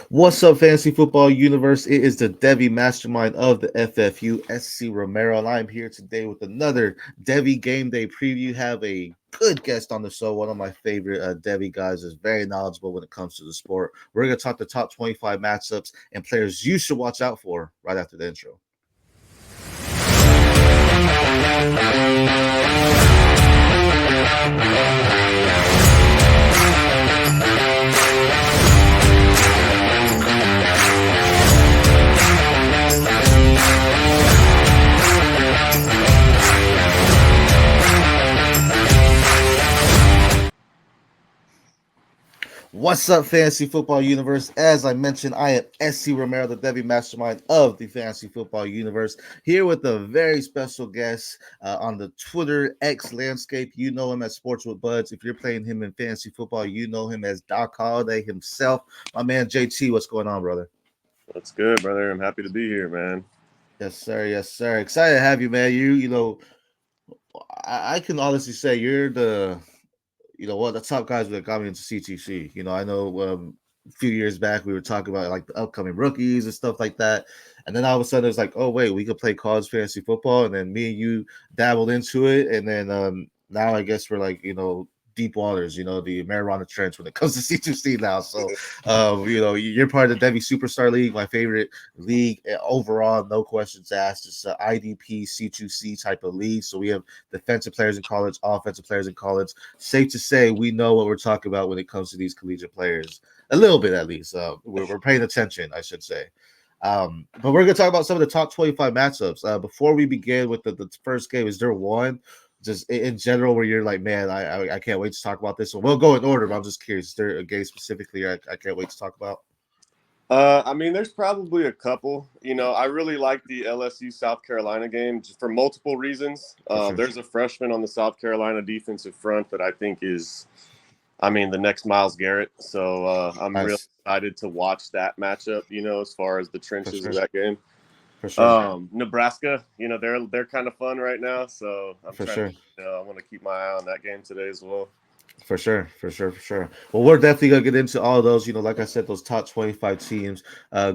What's up, Fantasy Football Universe? It is the DEVY Mastermind of the FFU, SC Romero, and I'm here today with another DEVY Game Day preview. Have a good guest on the show. One of my favorite DEVY guys is very knowledgeable when it comes to the sport. We're going to talk the top 25 matchups and players you should watch out for right after the intro. What's up, Fantasy Football Universe? As I mentioned, I am SC Romero, the DEVY Mastermind of the Fantasy Football Universe, here with a very special guest on the Twitter X landscape. You know him as Sports with Buds. If you're playing him in fantasy football, you know him as Doc Holliday himself. My man JT, what's going on, brother? That's good, brother. I'm happy to be here, man. Yes, sir. Yes, sir. Excited to have you, man. I can honestly say you're the top guys that got me into CTC. I know a few years back we were talking about like the upcoming rookies and stuff like that. And then all of a sudden it's like, oh wait, we could play college fantasy football. And then me and you dabbled into it. And then now I guess we're like, deep waters, the Marijuana Trench when it comes to C2C now. So you're part of the Devi Superstar League, my favorite league overall, no questions asked. It's an IDP C2C type of league. So we have defensive players in college, offensive players in college. Safe to say we know what we're talking about when it comes to these collegiate players. A little bit at least. We're paying attention, I should say. But we're going to talk about some of the top 25 matchups. Before we begin with the first game, is there one just in general where you're like, man, I can't wait to talk about this? So we'll go in order, but I'm just curious. Is there a game specifically I can't wait to talk about? There's probably a couple. I really like the LSU South Carolina game just for multiple reasons. Sure. There's a freshman on the South Carolina defensive front that I think is, the next Myles Garrett. So I'm Nice. really excited to watch that matchup, as far as the trenches sure. of that game. For sure. Nebraska, they're kind of fun right now. So I want to keep my eye on that game today as well. For sure. Well, we're definitely gonna get into all of those. Like I said, those top 25 teams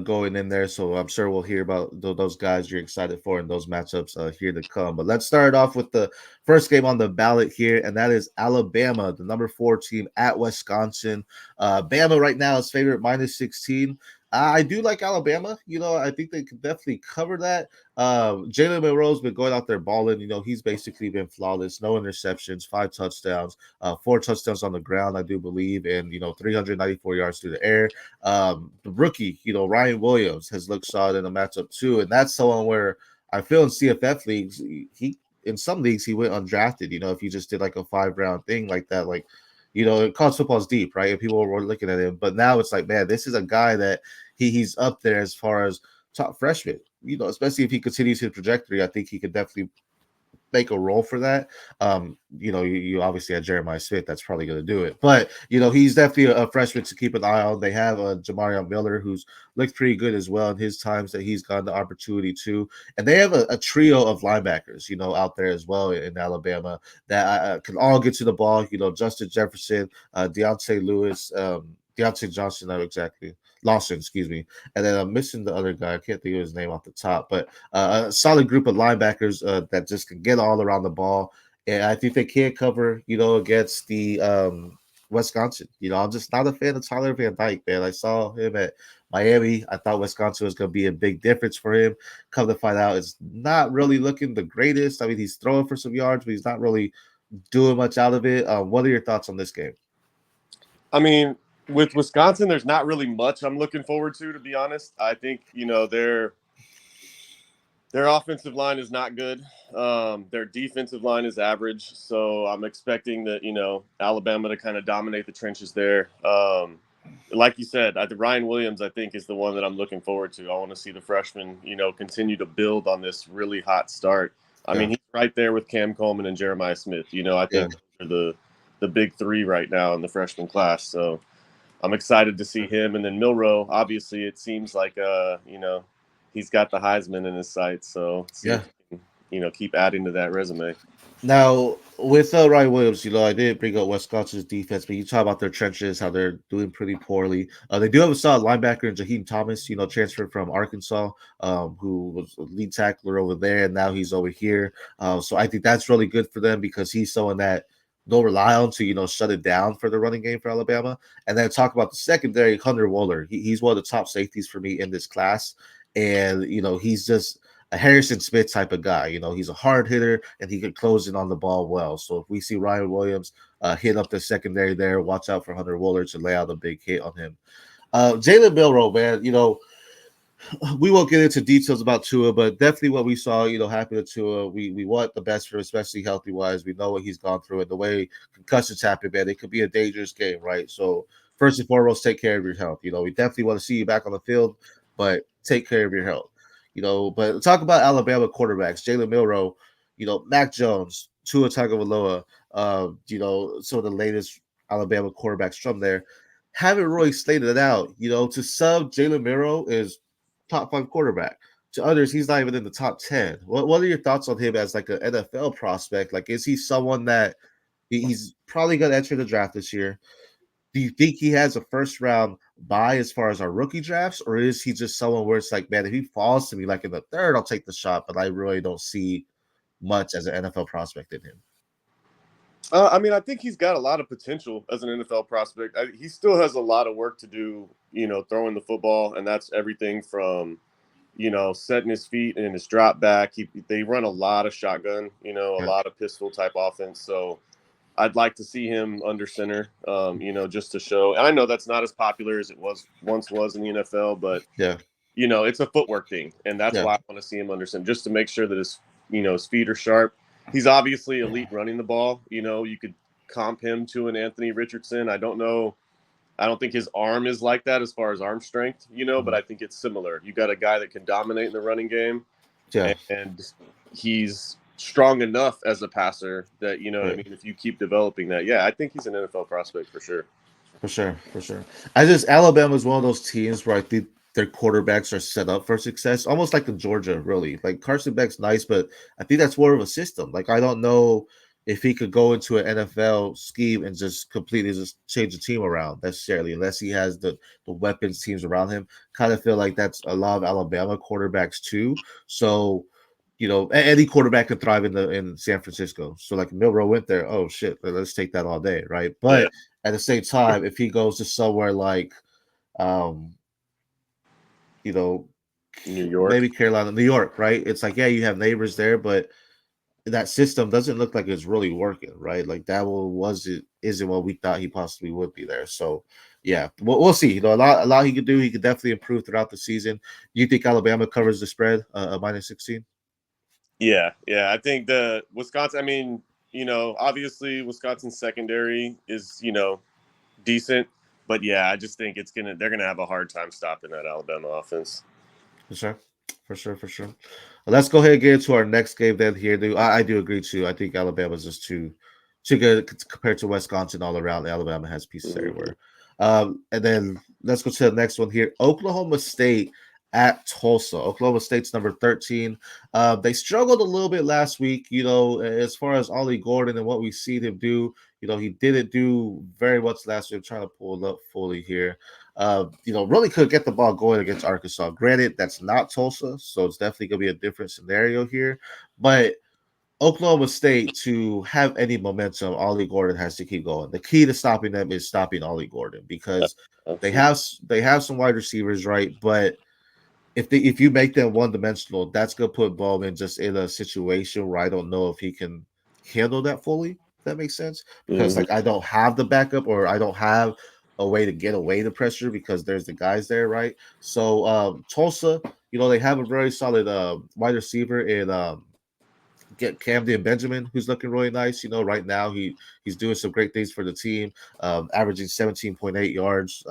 going in there. So I'm sure we'll hear about those guys you're excited for and those matchups here to come. But let's start off with the first game on the ballot here, and that is Alabama, the number 4 team at Wisconsin. Bama right now is favorite -16. I do like Alabama. I think they could definitely cover that. Jalen Monroe's been going out there balling. He's basically been flawless. No interceptions, 5 touchdowns, 4 touchdowns on the ground, I do believe, and 394 yards through the air. The rookie, Ryan Williams has looked solid in the matchup too, and that's someone where I feel in CFF leagues, he in some leagues he went undrafted. If you just did like a 5-round thing like that, like. College football's deep, right? And people were looking at him, but now it's like, man, this is a guy that he's up there as far as top freshman. Especially if he continues his trajectory, I think he could definitely make a role for that. You obviously had Jeremiah Smith, that's probably going to do it, but he's definitely a freshman to keep an eye on. They have Jamarion Miller, who's looked pretty good as well in his times that he's gotten the opportunity to, and they have a trio of linebackers, out there as well in Alabama that can all get to the ball. Justin Jefferson, Deontay Lewis, Deontay Johnson, not exactly. Lawson, excuse me. And then I'm missing the other guy. I can't think of his name off the top, but a solid group of linebackers that just can get all around the ball. And I think they can cover, against the Wisconsin. I'm just not a fan of Tyler Van Dyke, man. I saw him at Miami. I thought Wisconsin was going to be a big difference for him. Come to find out, it's not really looking the greatest. I mean, he's throwing for some yards, but he's not really doing much out of it. What are your thoughts on this game? With Wisconsin, there's not really much I'm looking forward to be honest. I think, their offensive line is not good. Their defensive line is average. So I'm expecting that, Alabama to kind of dominate the trenches there. Like you said, Ryan Williams, I think, is the one that I'm looking forward to. I want to see the freshman, continue to build on this really hot start. I mean, he's right there with Cam Coleman and Jeremiah Smith. I think they're the big 3 right now in the freshman class. So I'm excited to see him. And then Milroe, obviously, it seems like, he's got the Heisman in his sights. So, keep adding to that resume. Now, with Ryan Williams, I did bring up Wisconsin's defense, but you talk about their trenches, how they're doing pretty poorly. They do have a solid linebacker in Jaheim Thomas, transferred from Arkansas, who was a lead tackler over there, and now he's over here. So I think that's really good for them because he's someone that they'll rely on to, shut it down for the running game for Alabama. And then talk about the secondary, Hunter Wohler. He's one of the top safeties for me in this class. And, he's just a Harrison Smith type of guy. He's a hard hitter and he can close in on the ball well. So if we see Ryan Williams hit up the secondary there, watch out for Hunter Wohler to lay out a big hit on him. Jalen Milroe, man, we won't get into details about Tua, but definitely what we saw, happen to Tua. We want the best for him, especially healthy wise. We know what he's gone through and the way concussions happen, man. It could be a dangerous game, right? So first and foremost, take care of your health. We definitely want to see you back on the field, but take care of your health. But talk about Alabama quarterbacks, Jalen Milroe, Mac Jones, Tua Tagovailoa, some of the latest Alabama quarterbacks from there haven't really slated it out. To sub Jalen Milroe is top 5 quarterback. To others, he's not even in the top 10. What are your thoughts on him as like an NFL prospect? Like, is he someone that he's probably going to enter the draft this year? Do you think he has a first round buy as far as our rookie drafts, or is he just someone where it's like, man, if he falls to me like in the third, I'll take the shot, but I really don't see much as an NFL prospect in him? I mean, I think he's got a lot of potential as an NFL prospect. He still has a lot of work to do, throwing the football, and that's everything from, setting his feet and his drop back. They run a lot of shotgun, a lot of pistol type offense. So I'd like to see him under center, just to show. And I know that's not as popular as it once was in the NFL, but yeah, it's a footwork thing, and that's why I want to see him under center, just to make sure that his feet are sharp. He's obviously elite running the ball. You could comp him to an Anthony Richardson. I don't know. I don't think his arm is like that as far as arm strength, but I think it's similar. You got a guy that can dominate in the running game, and he's strong enough as a passer that, what I mean, if you keep developing that, I think he's an NFL prospect for sure. For sure. Alabama is one of those teams where I think their quarterbacks are set up for success, almost like the Georgia, really. Like Carson Beck's nice, but I think that's more of a system. Like I don't know if he could go into an NFL scheme and just completely just change the team around necessarily, unless he has the weapons teams around him. Kind of feel like that's a lot of Alabama quarterbacks too. So any quarterback could thrive in San Francisco. So like Milroe went there. Oh shit, let's take that all day, right? But at the same time, if he goes to somewhere like, New York, maybe Carolina, New York, right? It's like, you have neighbors there, but that system doesn't look like it's really working, right? Like that isn't what we thought he possibly would be there. So we'll see. A lot he could do. He could definitely improve throughout the season. You think Alabama covers the spread, -16? Yeah. I think the Wisconsin. I mean, obviously Wisconsin's secondary is decent, but I just think they're gonna have a hard time stopping that Alabama offense. For sure. Let's go ahead and get into our next game then here. I do agree too. I think Alabama's just too good compared to Wisconsin all around. Alabama has pieces everywhere. And then let's go to the next one here. Oklahoma State at Tulsa. Oklahoma State's number 13. They struggled a little bit last week, as far as Ollie Gordon and what we see him do. He didn't do very much last week. I'm trying to pull it up fully here. Really could get the ball going against Arkansas. Granted, that's not Tulsa, so it's definitely going to be a different scenario here. But Oklahoma State, to have any momentum, Ollie Gordon has to keep going. The key to stopping them is stopping Ollie Gordon because they have some wide receivers, right? But if you make them one-dimensional, that's going to put Bowman just in a situation where I don't know if he can handle that fully. If that makes sense, because like I don't have the backup or I don't have a way to get away the pressure because there's the guys there, right? So Tulsa, they have a very solid wide receiver in get Camden Benjamin, who's looking really nice. Right now he's doing some great things for the team, averaging 17.8 yards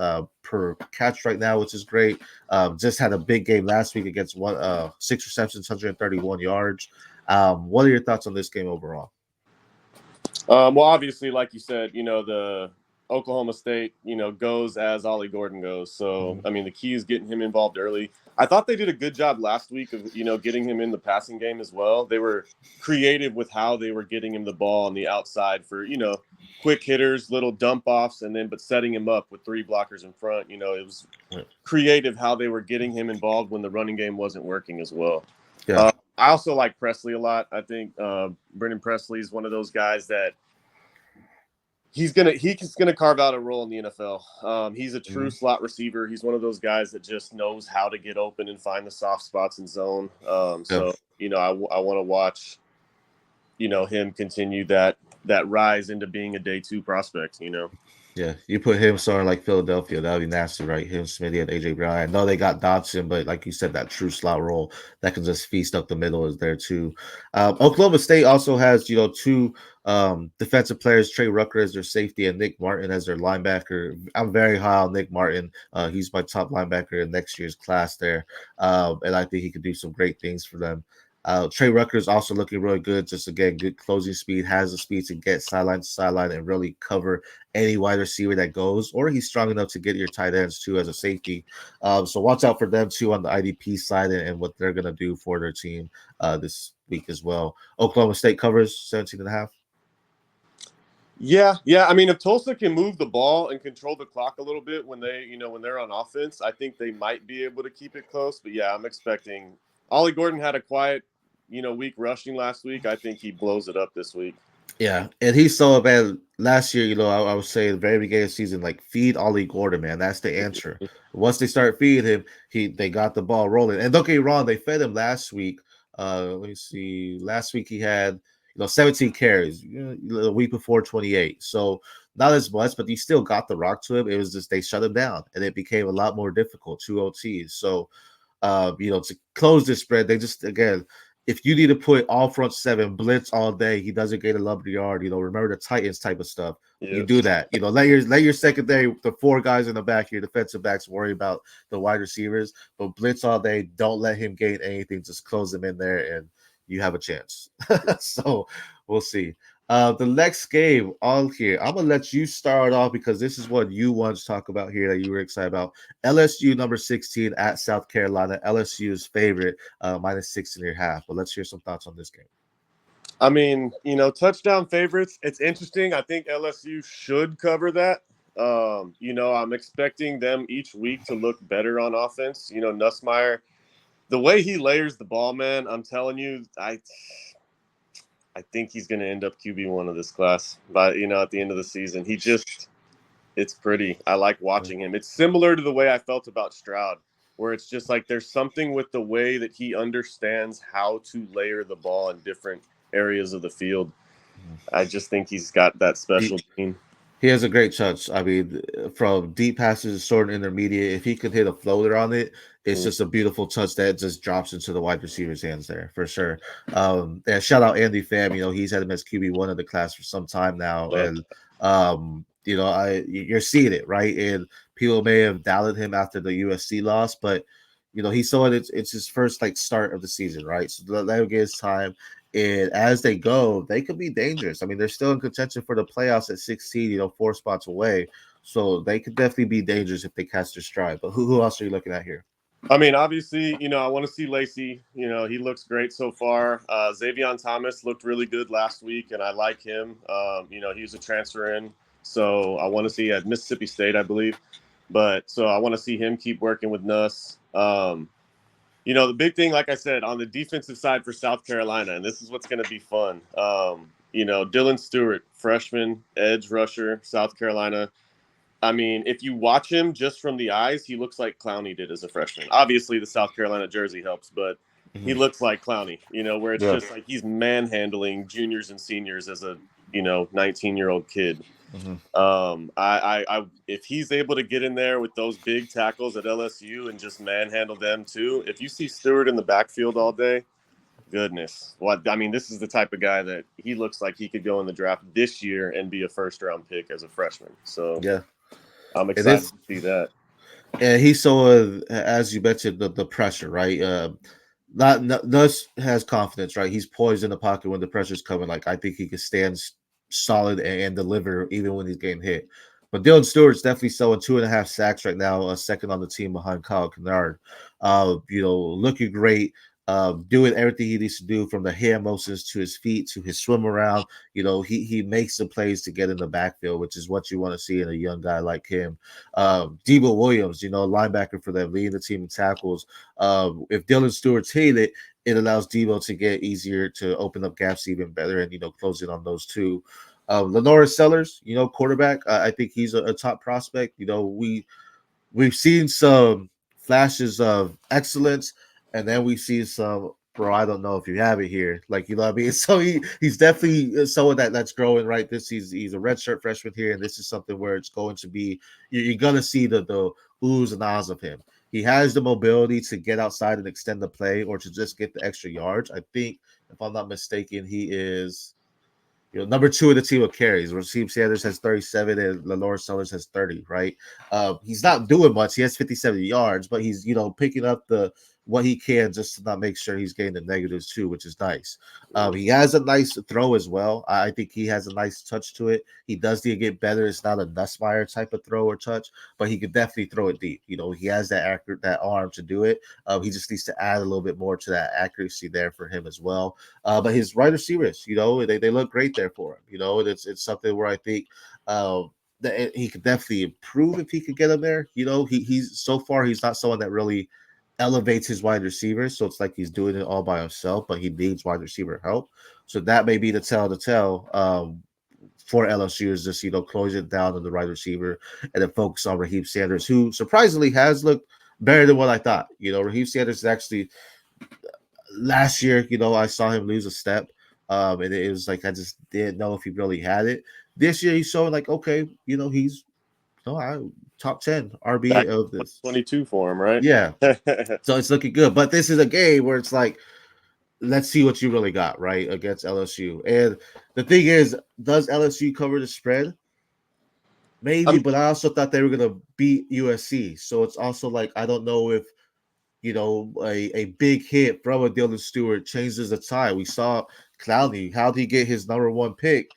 per catch right now, which is great. Just had a big game last week against 6 receptions, 131 yards. What are your thoughts on this game overall? Well, obviously, like you said, the Oklahoma State, goes as Ollie Gordon goes. So, I mean, the key is getting him involved early. I thought they did a good job last week of, getting him in the passing game as well. They were creative with how they were getting him the ball on the outside for, quick hitters, little dump offs, but setting him up with 3 blockers in front. It was creative how they were getting him involved when the running game wasn't working as well. Yeah. I also like Presley a lot. I think Brendan Presley is one of those guys that he's gonna carve out a role in the NFL. He's a true slot receiver. He's one of those guys that just knows how to get open and find the soft spots in zone. So I want to watch him continue that rise into being a day 2 prospect. Yeah, you put him somewhere like Philadelphia, that would be nasty, right? Him, Smitty, and AJ Brown. I know they got Dodson, but like you said, that true slot role that can just feast up the middle is there too. Oklahoma State also has 2 defensive players, Trey Rucker as their safety and Nick Martin as their linebacker. I'm very high on Nick Martin. He's my top linebacker in next year's class there, and I think he could do some great things for them. Trey Rucker is also looking really good. Just again, good closing speed, has the speed to get sideline to sideline and really cover any wide receiver that goes, or he's strong enough to get your tight ends too as a safety. So watch out for them too on the IDP side and what they're going to do for their team this week as well. Oklahoma State covers 17.5. Yeah. I mean, if Tulsa can move the ball and control the clock a little bit when they're on offense, I think they might be able to keep it close. But yeah, I'm expecting. Ollie Gordon had a quiet, week rushing last week. I think he blows it up this week. Yeah, and he's so bad last year. I would say the very beginning of the season, like feed Ollie Gordon, man. That's the answer. Once they start feeding him, they got the ball rolling. And don't get me wrong, they fed him last week. Let me see. Last week he had 17 carries. The week before 28. So not as much, but he still got the rock to him. It was just they shut him down, and it became a lot more difficult. 2 OTs. So to close this spread, they just again. If you need to put all front 7 blitz all day, he doesn't get a lumber yard. Remember the Titans type of stuff. Yeah. You do that. Let your secondary, the 4 guys in the back, your defensive backs worry about the wide receivers. But blitz all day. Don't let him gain anything. Just close him in there, and you have a chance. So we'll see. The next game on here, I'm gonna let you start off because this is what you want to talk about here that you were excited about. LSU number 16 at South Carolina. LSU's favorite, minus 16.5. But let's hear some thoughts on this game. I mean, touchdown favorites. It's interesting. I think LSU should cover that. I'm expecting them each week to look better on offense. Nussmeier, the way he layers the ball, man, I'm telling you, I think he's going to end up QB1 of this class. But, at the end of the season, it's pretty. I like watching him. It's similar to the way I felt about Stroud, where it's just like there's something with the way that he understands how to layer the ball in different areas of the field. I just think he's got that special gene. He has a great touch. I mean, from deep passes, short and intermediate, if he could hit a floater on it, it's just a beautiful touch that just drops into the wide receiver's hands there for sure. And shout out Andy Pham. He's had him as QB1 of the class for some time now, and you're seeing it, right? And people may have doubted him after the USC loss, but he saw it. It's his first start of the season, right? So let him get his time. And as they go, they could be dangerous. I mean, they're still in contention for the playoffs at 16, 4 spots away. So they could definitely be dangerous if they catch their stride. But who else are you looking at here? I mean, obviously, I want to see Lacey. He looks great so far. Xavier Thomas looked really good last week, and I like him. He was a transfer in. So I want to see at Mississippi State, I believe. So I want to see him keep working with Nuss. The big thing, like I said, on the defensive side for South Carolina, and this is what's going to be fun. Dylan Stewart, freshman, edge rusher, South Carolina. I mean, if you watch him just from the eyes, he looks like Clowney did as a freshman. Obviously, the South Carolina jersey helps, but he looks like Clowney, where it's just like he's manhandling juniors and seniors as a, 19-year-old kid. If he's able to get in there with those big tackles at LSU and just manhandle them too, if you see Stewart in the backfield all day, goodness. This is the type of guy that he looks like he could go in the draft this year and be a first-round pick as a freshman. So yeah, I'm excited to see that. And he saw, as you mentioned, the pressure, right? Nuss has confidence, right? He's poised in the pocket when the pressure's coming. I think he can stand solid and deliver even when he's getting hit. But Dylan Stewart's definitely selling 2.5 sacks right now, second on the team behind Kyle Kennard. Looking great. Doing everything he needs to do, from the hand motions to his feet to his swim around. He makes the plays to get in the backfield, which is what you want to see in a young guy like him. Debo Williams, linebacker for them, leading the team in tackles. If Dylan Stewart's hit it, it allows Debo to get easier to open up gaps even better and close in on those two. Lenora Sellers, quarterback. I think he's a top prospect. We've seen some flashes of excellence, and then we see some. Bro, I don't know if you have it here. Like, what I mean? So he's definitely someone that's growing, right? He's a redshirt freshman here, and this is something where it's going to be you're gonna see the oohs and ahs of him. He has the mobility to get outside and extend the play, or to just get the extra yards. I think, if I'm not mistaken, he is number two of the team of carries. Rasheem Sanders has 37 and Lenore Sellers has 30, right? He's not doing much. He has 57 yards, but he's, picking up what he can just to not make sure he's getting the negatives too, which is nice. He has a nice throw as well. I think he has a nice touch to it. He does need to get better. It's not a Nussmeier type of throw or touch, but he could definitely throw it deep. He has that arm to do it. He just needs to add a little bit more to that accuracy there for him as well. But his wide receivers, they look great there for him. It's something where I think that he could definitely improve if he could get him there. He's so far he's not someone that really elevates his wide receivers, so it's like he's doing it all by himself, but he needs wide receiver help. So that may be the tell for LSU, is just close it down on the wide receiver and then focus on Raheem Sanders, who surprisingly has looked better than what I thought. Raheem Sanders is actually, last year, I saw him lose a step. And it was like I just didn't know if he really had it. This year, he's showing like, okay, he's top 10 RB Back of this. 22 for him, right? Yeah. So it's looking good. But this is a game where it's like, let's see what you really got, right, against LSU. And the thing is, does LSU cover the spread? Maybe, but I also thought they were going to beat USC. So it's also like, I don't know if a big hit from a Dylan Stewart changes the tide. We saw Clowney. How did he get his number one pick?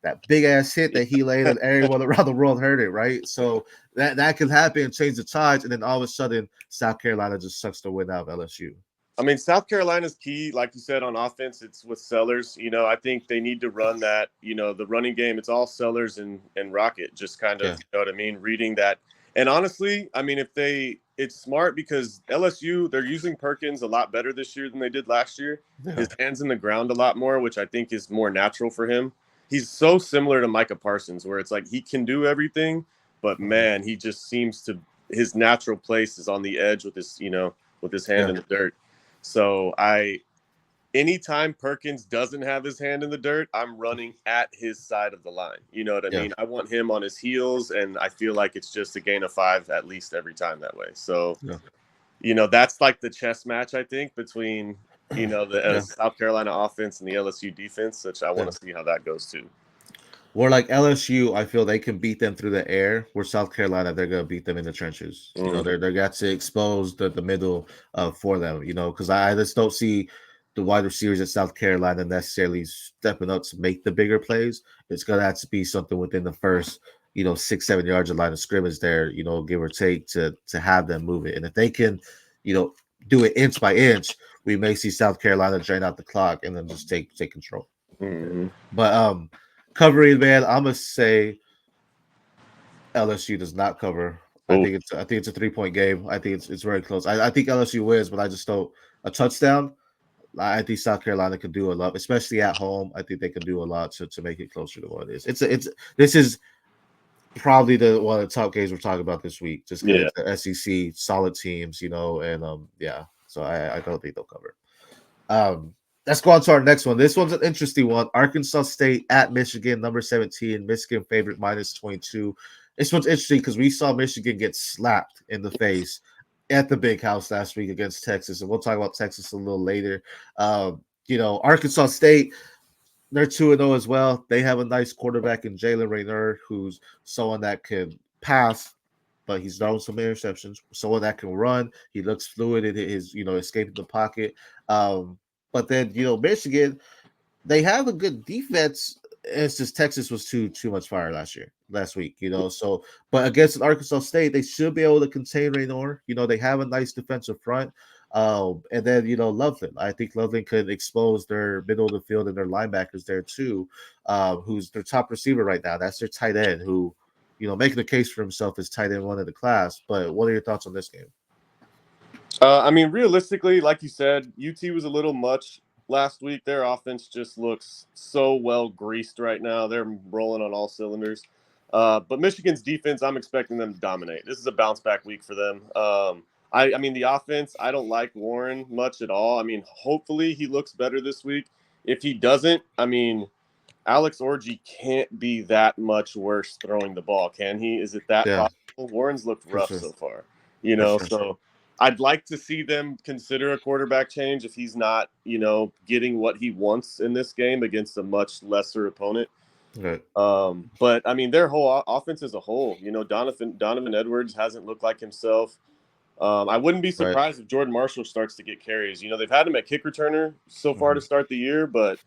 That big ass hit that he laid, and everyone around the world heard it, right? So that can happen, change the tides, and then all of a sudden, South Carolina just sucks the win out of LSU. I mean, South Carolina's key, like you said, on offense, it's with Sellers. I think they need to run that, the running game. It's all Sellers and Rocket, just kind of, you know what I mean, reading that. And honestly, I mean, it's smart because LSU, they're using Perkins a lot better this year than they did last year. Yeah. His hands in the ground a lot more, which I think is more natural for him. He's so similar to Micah Parsons, where it's like he can do everything, but man, he just seems to, his natural place is on the edge with his, with his hand in the dirt. So anytime Perkins doesn't have his hand in the dirt, I'm running at his side of the line. You know what I mean? I want him on his heels, and I feel like it's just a gain of 5 at least every time that way. So, that's like the chess match, I think, between, the South Carolina offense and the LSU defense, which I want to see how that goes too. Where like LSU, I feel they can beat them through the air. Where South Carolina, they're gonna beat them in the trenches. They're got to expose the middle for them. Because I just don't see the wide receivers at South Carolina necessarily stepping up to make the bigger plays. It's gonna have to be something within the first 6-7 yards of line of scrimmage there. Give or take to have them move it. And if they can, do it inch by inch, we may see South Carolina drain out the clock and then just take control. Mm-hmm. But covering, man, I'm gonna say LSU does not cover. I think it's a 3-point game. I think it's very close. I think LSU wins, but I just don't a touchdown. I think South Carolina could do a lot, especially at home. I think they can do a lot to make it closer to what it is. This is probably one of the top games we're talking about this week. Just because it's the SEC, solid teams, and So I don't think they'll cover. Let's go on to our next one. This one's an interesting one. Arkansas State at Michigan, number 17. Michigan favorite -22. This one's interesting because we saw Michigan get slapped in the face at the Big House last week against Texas, and we'll talk about Texas a little later. Arkansas State, they're 2-0 as well. They have a nice quarterback in Jalen Raynor, who's someone that can pass, but he's thrown some interceptions. Someone that can run. He looks fluid in his, escaping the pocket. But then, Michigan, they have a good defense, it's just Texas was too much fire last week, So, but against Arkansas State, they should be able to contain Raynor. They have a nice defensive front. And then Loveland. I think Loveland could expose their middle of the field and their linebackers there too. Who's their top receiver right now? That's their tight end, who making the case for himself as tight end one of the class. But what are your thoughts on this game? I mean, realistically, like you said, UT was a little much last week. Their offense just looks so well greased right now. They're rolling on all cylinders. But Michigan's defense, I'm expecting them to dominate. This is a bounce back week for them. I mean, the offense, I don't like Warren much at all. I mean, hopefully he looks better this week. If he doesn't, I mean, Alex Orji can't be that much worse throwing the ball, can he? Is it that Yeah, possible? Warren's looked for rough sure, so far, for sure. so I'd like to see them consider a quarterback change if he's not, getting what he wants in this game against a much lesser opponent. Right. But I mean, their whole offense as a whole, Donovan Edwards hasn't looked like himself. I wouldn't be Right. surprised if Jordan Marshall starts to get carries. They've had him at kick returner so far to start the year, but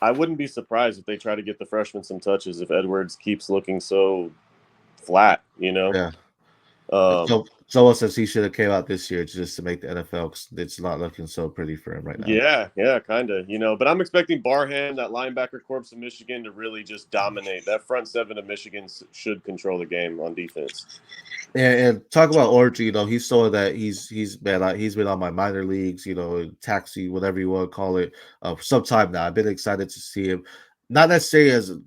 I wouldn't be surprised if they try to get the freshman some touches if Edwards keeps looking so flat, Yeah. Um, Someone says he should have came out this year just to make the NFL. 'Cause it's not looking so pretty for him right now. yeah, kind of, But I'm expecting Barham, that linebacker corps of Michigan, to really just dominate. That front seven of Michigan should control the game on defense. And talk about Orji, he's someone that he's been on my minor leagues, taxi, whatever you want to call it, for some time now. I've been excited to see him. Not necessarily as a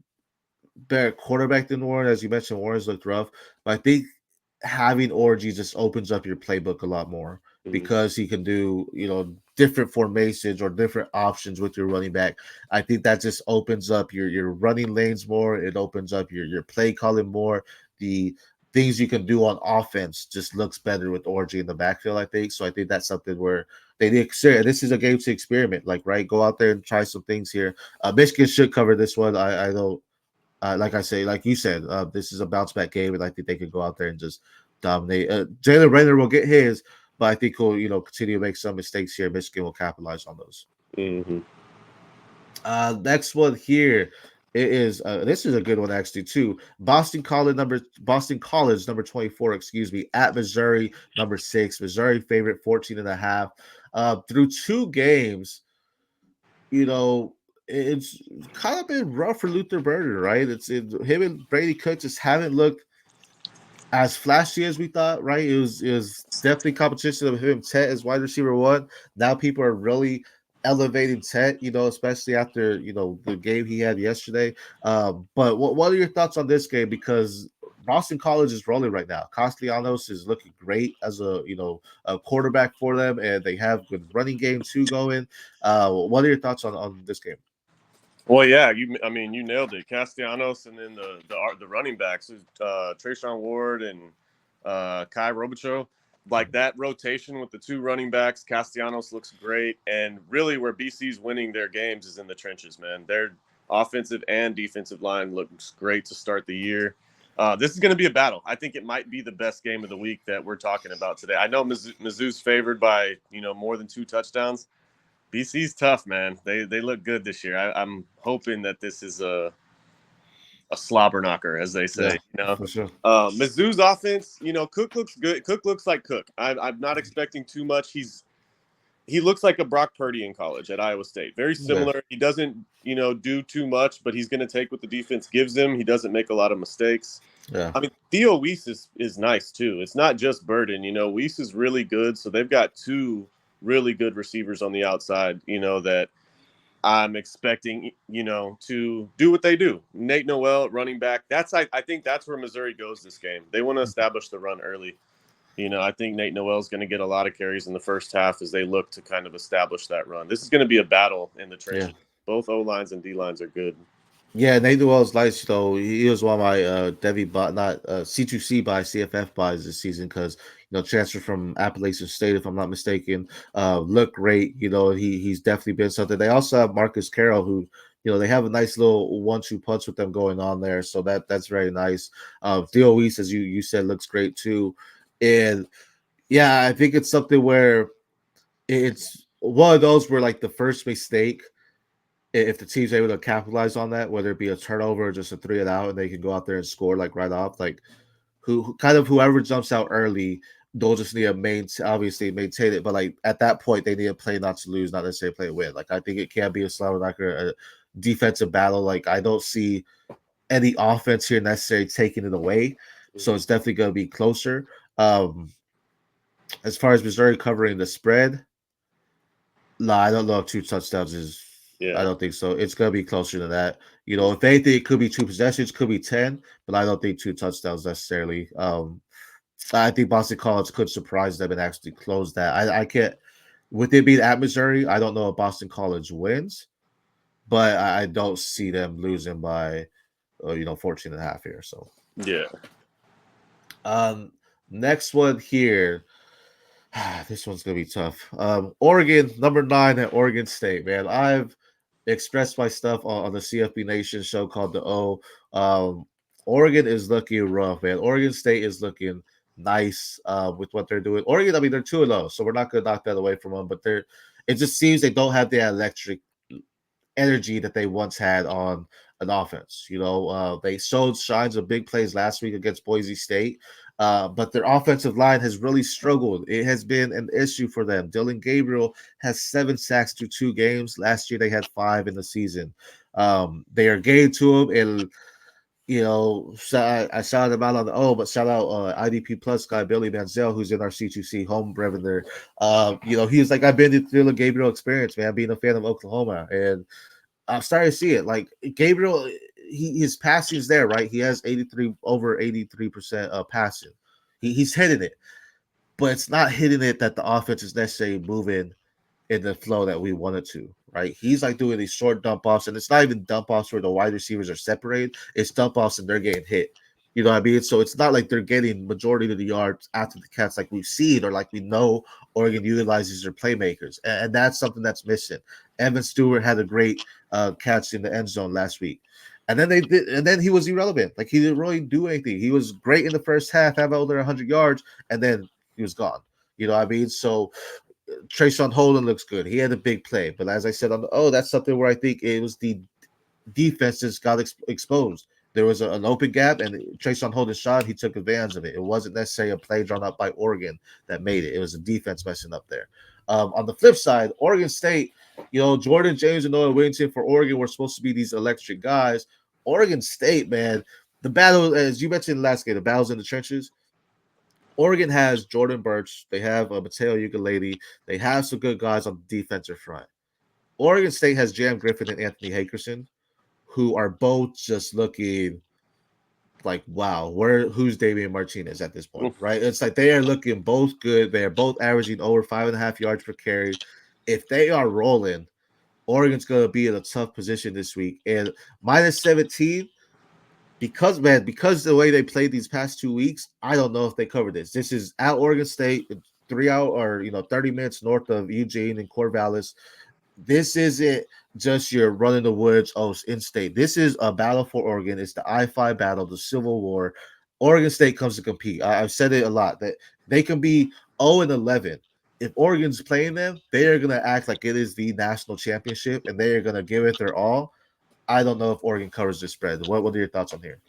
better quarterback than Warren, as you mentioned. Warren's looked rough, but I think having Orji just opens up your playbook a lot more Mm-hmm. because he can do different formations or different options with your running back. I think that just opens up your running lanes more. It opens up your play calling more. The things you can do on offense just looks better with Orji in the backfield, I think. So I think that's something where they did. This is a game to experiment, right? Go out there and try some things here. Michigan should cover this one. I know like you said, this is a bounce back game, and I think they could go out there and just dominate. Jalen Raynor will get his, but I think he'll continue to make some mistakes here. Michigan will capitalize on those. Mm-hmm. Next one here is this is a good one actually too. Boston College number 24, excuse me, at Missouri number 6. Missouri favorite 14.5. Through 2 games, it's kind of been rough for Luther Burden, right? Him and Brady Cook just haven't looked as flashy as we thought, right? It was definitely competition of him, Tet as wide receiver 1. Now people are really elevating Tet, especially after the game he had yesterday. But what are your thoughts on this game? Because Boston College is rolling right now. Castellanos is looking great as a quarterback for them, and they have good running game too going. What are your thoughts on this game? Well, yeah, you nailed it. Castellanos, and then the running backs, Trayshawn Ward and Kai Robichaux. Like that rotation with the 2 running backs, Castellanos looks great. And really where BC's winning their games is in the trenches, man. Their offensive and defensive line looks great to start the year. This is going to be a battle. I think it might be the best game of the week that we're talking about today. I know Mizzou's favored by, more than 2 touchdowns. BC's tough, man. They look good this year. I'm hoping that this is a slobber knocker, as they say. Yeah, for sure. Mizzou's offense, Cook looks good. Cook looks like Cook. I'm not expecting too much. He looks like a Brock Purdy in college at Iowa State. Very similar. Yeah. He doesn't, do too much, but he's going to take what the defense gives him. He doesn't make a lot of mistakes. Yeah. I mean, Theo Weiss is nice too. It's not just Burden. Weiss is really good. So they've got 2 really good receivers on the outside, that I'm expecting, to do what they do. Nate Noel, running back. I think that's where Missouri goes this game. They want to establish the run early. I think Nate Noel's going to get a lot of carries in the first half as they look to kind of establish that run. This is going to be a battle in the trenches. Yeah. Both O-lines and D-lines are good. Yeah, Nate Noel's nice though. He was one of my DEVY not C2C by CFF buys this season because transfer from Appalachian State, if I'm not mistaken. Look great. He's definitely been something. They also have Marcus Carroll, who they have a nice little 1-2 punch with them going on there. So that's very nice. Theo Weiss, as you said, looks great too. And yeah, I think it's something where it's one of those where like the first mistake if the team's able to capitalize on that, whether it be a turnover or just a 3 and out, and they can go out there and score like right off, like kind of whoever jumps out early, they'll just need to obviously maintain it. But like at that point, they need to play not to lose, not necessarily play to win. Like I think it can be a slam dunk or a defensive battle. Like I don't see any offense here necessarily taking it away. So it's definitely going to be closer. As far as Missouri covering the spread, no, I don't know if 2 touchdowns is. Yeah. I don't think so. It's going to be closer than that. You know, if anything, it could be 2 possessions, could be 10, but I don't think 2 touchdowns necessarily. I think Boston College could surprise them and actually close that. I can't, with it being at Missouri, I don't know if Boston College wins, but I don't see them losing by, 14 and a half here. So, Yeah. Next one here. This one's gonna be tough. Oregon, number 9 at Oregon State. Man, I've expressed my stuff on the CFB Nation show called the O. Oregon is looking rough, man. Oregon State is looking nice with what they're doing. Oregon, I mean, they're 2-0, so we're not gonna knock that away from them. But it just seems they don't have the electric energy that they once had on an offense. They showed signs of big plays last week against Boise State, but their offensive line has really struggled. It has been an issue for them. Dylan Gabriel has 7 sacks through 2 games. Last year they had 5 in the season. They are getting to him, and I shouted him out on the but shout out IDP Plus guy Billy Manziel, who's in our C2C home brevin there. He's like, I've been through the Gabriel experience, man, being a fan of Oklahoma, and I'm starting to see it. Like Gabriel, his passing is there, right? He has over 83% passing. He's hitting it, but it's not hitting it that the offense is necessarily moving in the flow that we wanted to, right? He's like doing these short dump offs, and it's not even dump offs where the wide receivers are separated. It's dump offs and they're getting hit. You know what I mean? So it's not like they're getting majority of the yards after the catch like we've seen or like we know Oregon utilizes their playmakers. And that's something that's missing. Evan Stewart had a great catch in the end zone last week. And then he was irrelevant. Like he didn't really do anything. He was great in the first half, have over 100 yards, and then he was gone. You know what I mean? So Trayshawn Holden looks good. He had a big play, but as I said that's something where I think it was the defenses got exposed. There was an open gap, and Trayshawn Holden shot. He took advantage of it. It wasn't necessarily a play drawn up by Oregon that made it. It was a defense messing up there. On the flip side, Oregon State, Jordan James and Noah Whittington for Oregon were supposed to be these electric guys. Oregon State, man, the battle, as you mentioned last game, the battles in the trenches. Oregon has Jordan Birch. They have Mateo Ukulele. They have some good guys on the defensive front. Oregon State has Jam Griffin and Anthony Hakerson, who are both just looking like, wow, who's Damian Martinez at this point, right? It's like they are looking both good. They are both averaging over 5.5 yards per carry. If they are rolling, Oregon's going to be in a tough position this week. And minus 17, because the way they played these past 2 weeks, I don't know if they cover this. This is at Oregon State, 3 hour or 30 minutes north of Eugene and Corvallis. This isn't just your run in the woods in-state. This is a battle for Oregon. It's the I-5 battle, the Civil War. Oregon State comes to compete. I've said it a lot that they can be 0-11. If Oregon's playing them, they are going to act like it is the national championship, and they are going to give it their all. I don't know if Oregon covers the spread. What are your thoughts on here?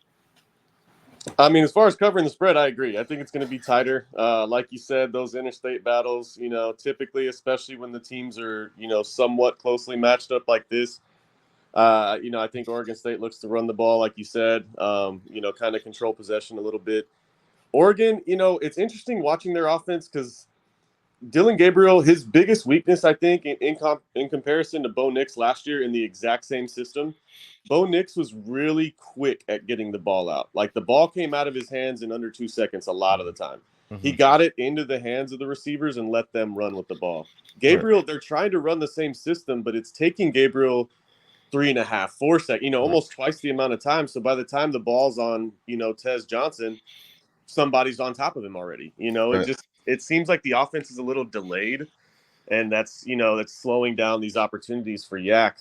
I mean, as far as covering the spread, I agree. I think it's going to be tighter. Like you said, those interstate battles, typically, especially when the teams are, somewhat closely matched up like this, I think Oregon State looks to run the ball, like you said, kind of control possession a little bit. Oregon, it's interesting watching their offense because Dylan Gabriel, his biggest weakness, I think, in comparison to Bo Nix last year in the exact same system, Bo Nix was really quick at getting the ball out. Like the ball came out of his hands in under 2 seconds a lot of the time. Mm-hmm. He got it into the hands of the receivers and let them run with the ball. Gabriel, They're trying to run the same system, but it's taking Gabriel 3.5, 4 seconds, almost twice the amount of time. So by the time the ball's on, Tez Johnson, somebody's on top of him already. It seems like the offense is a little delayed, and that's slowing down these opportunities for Yak.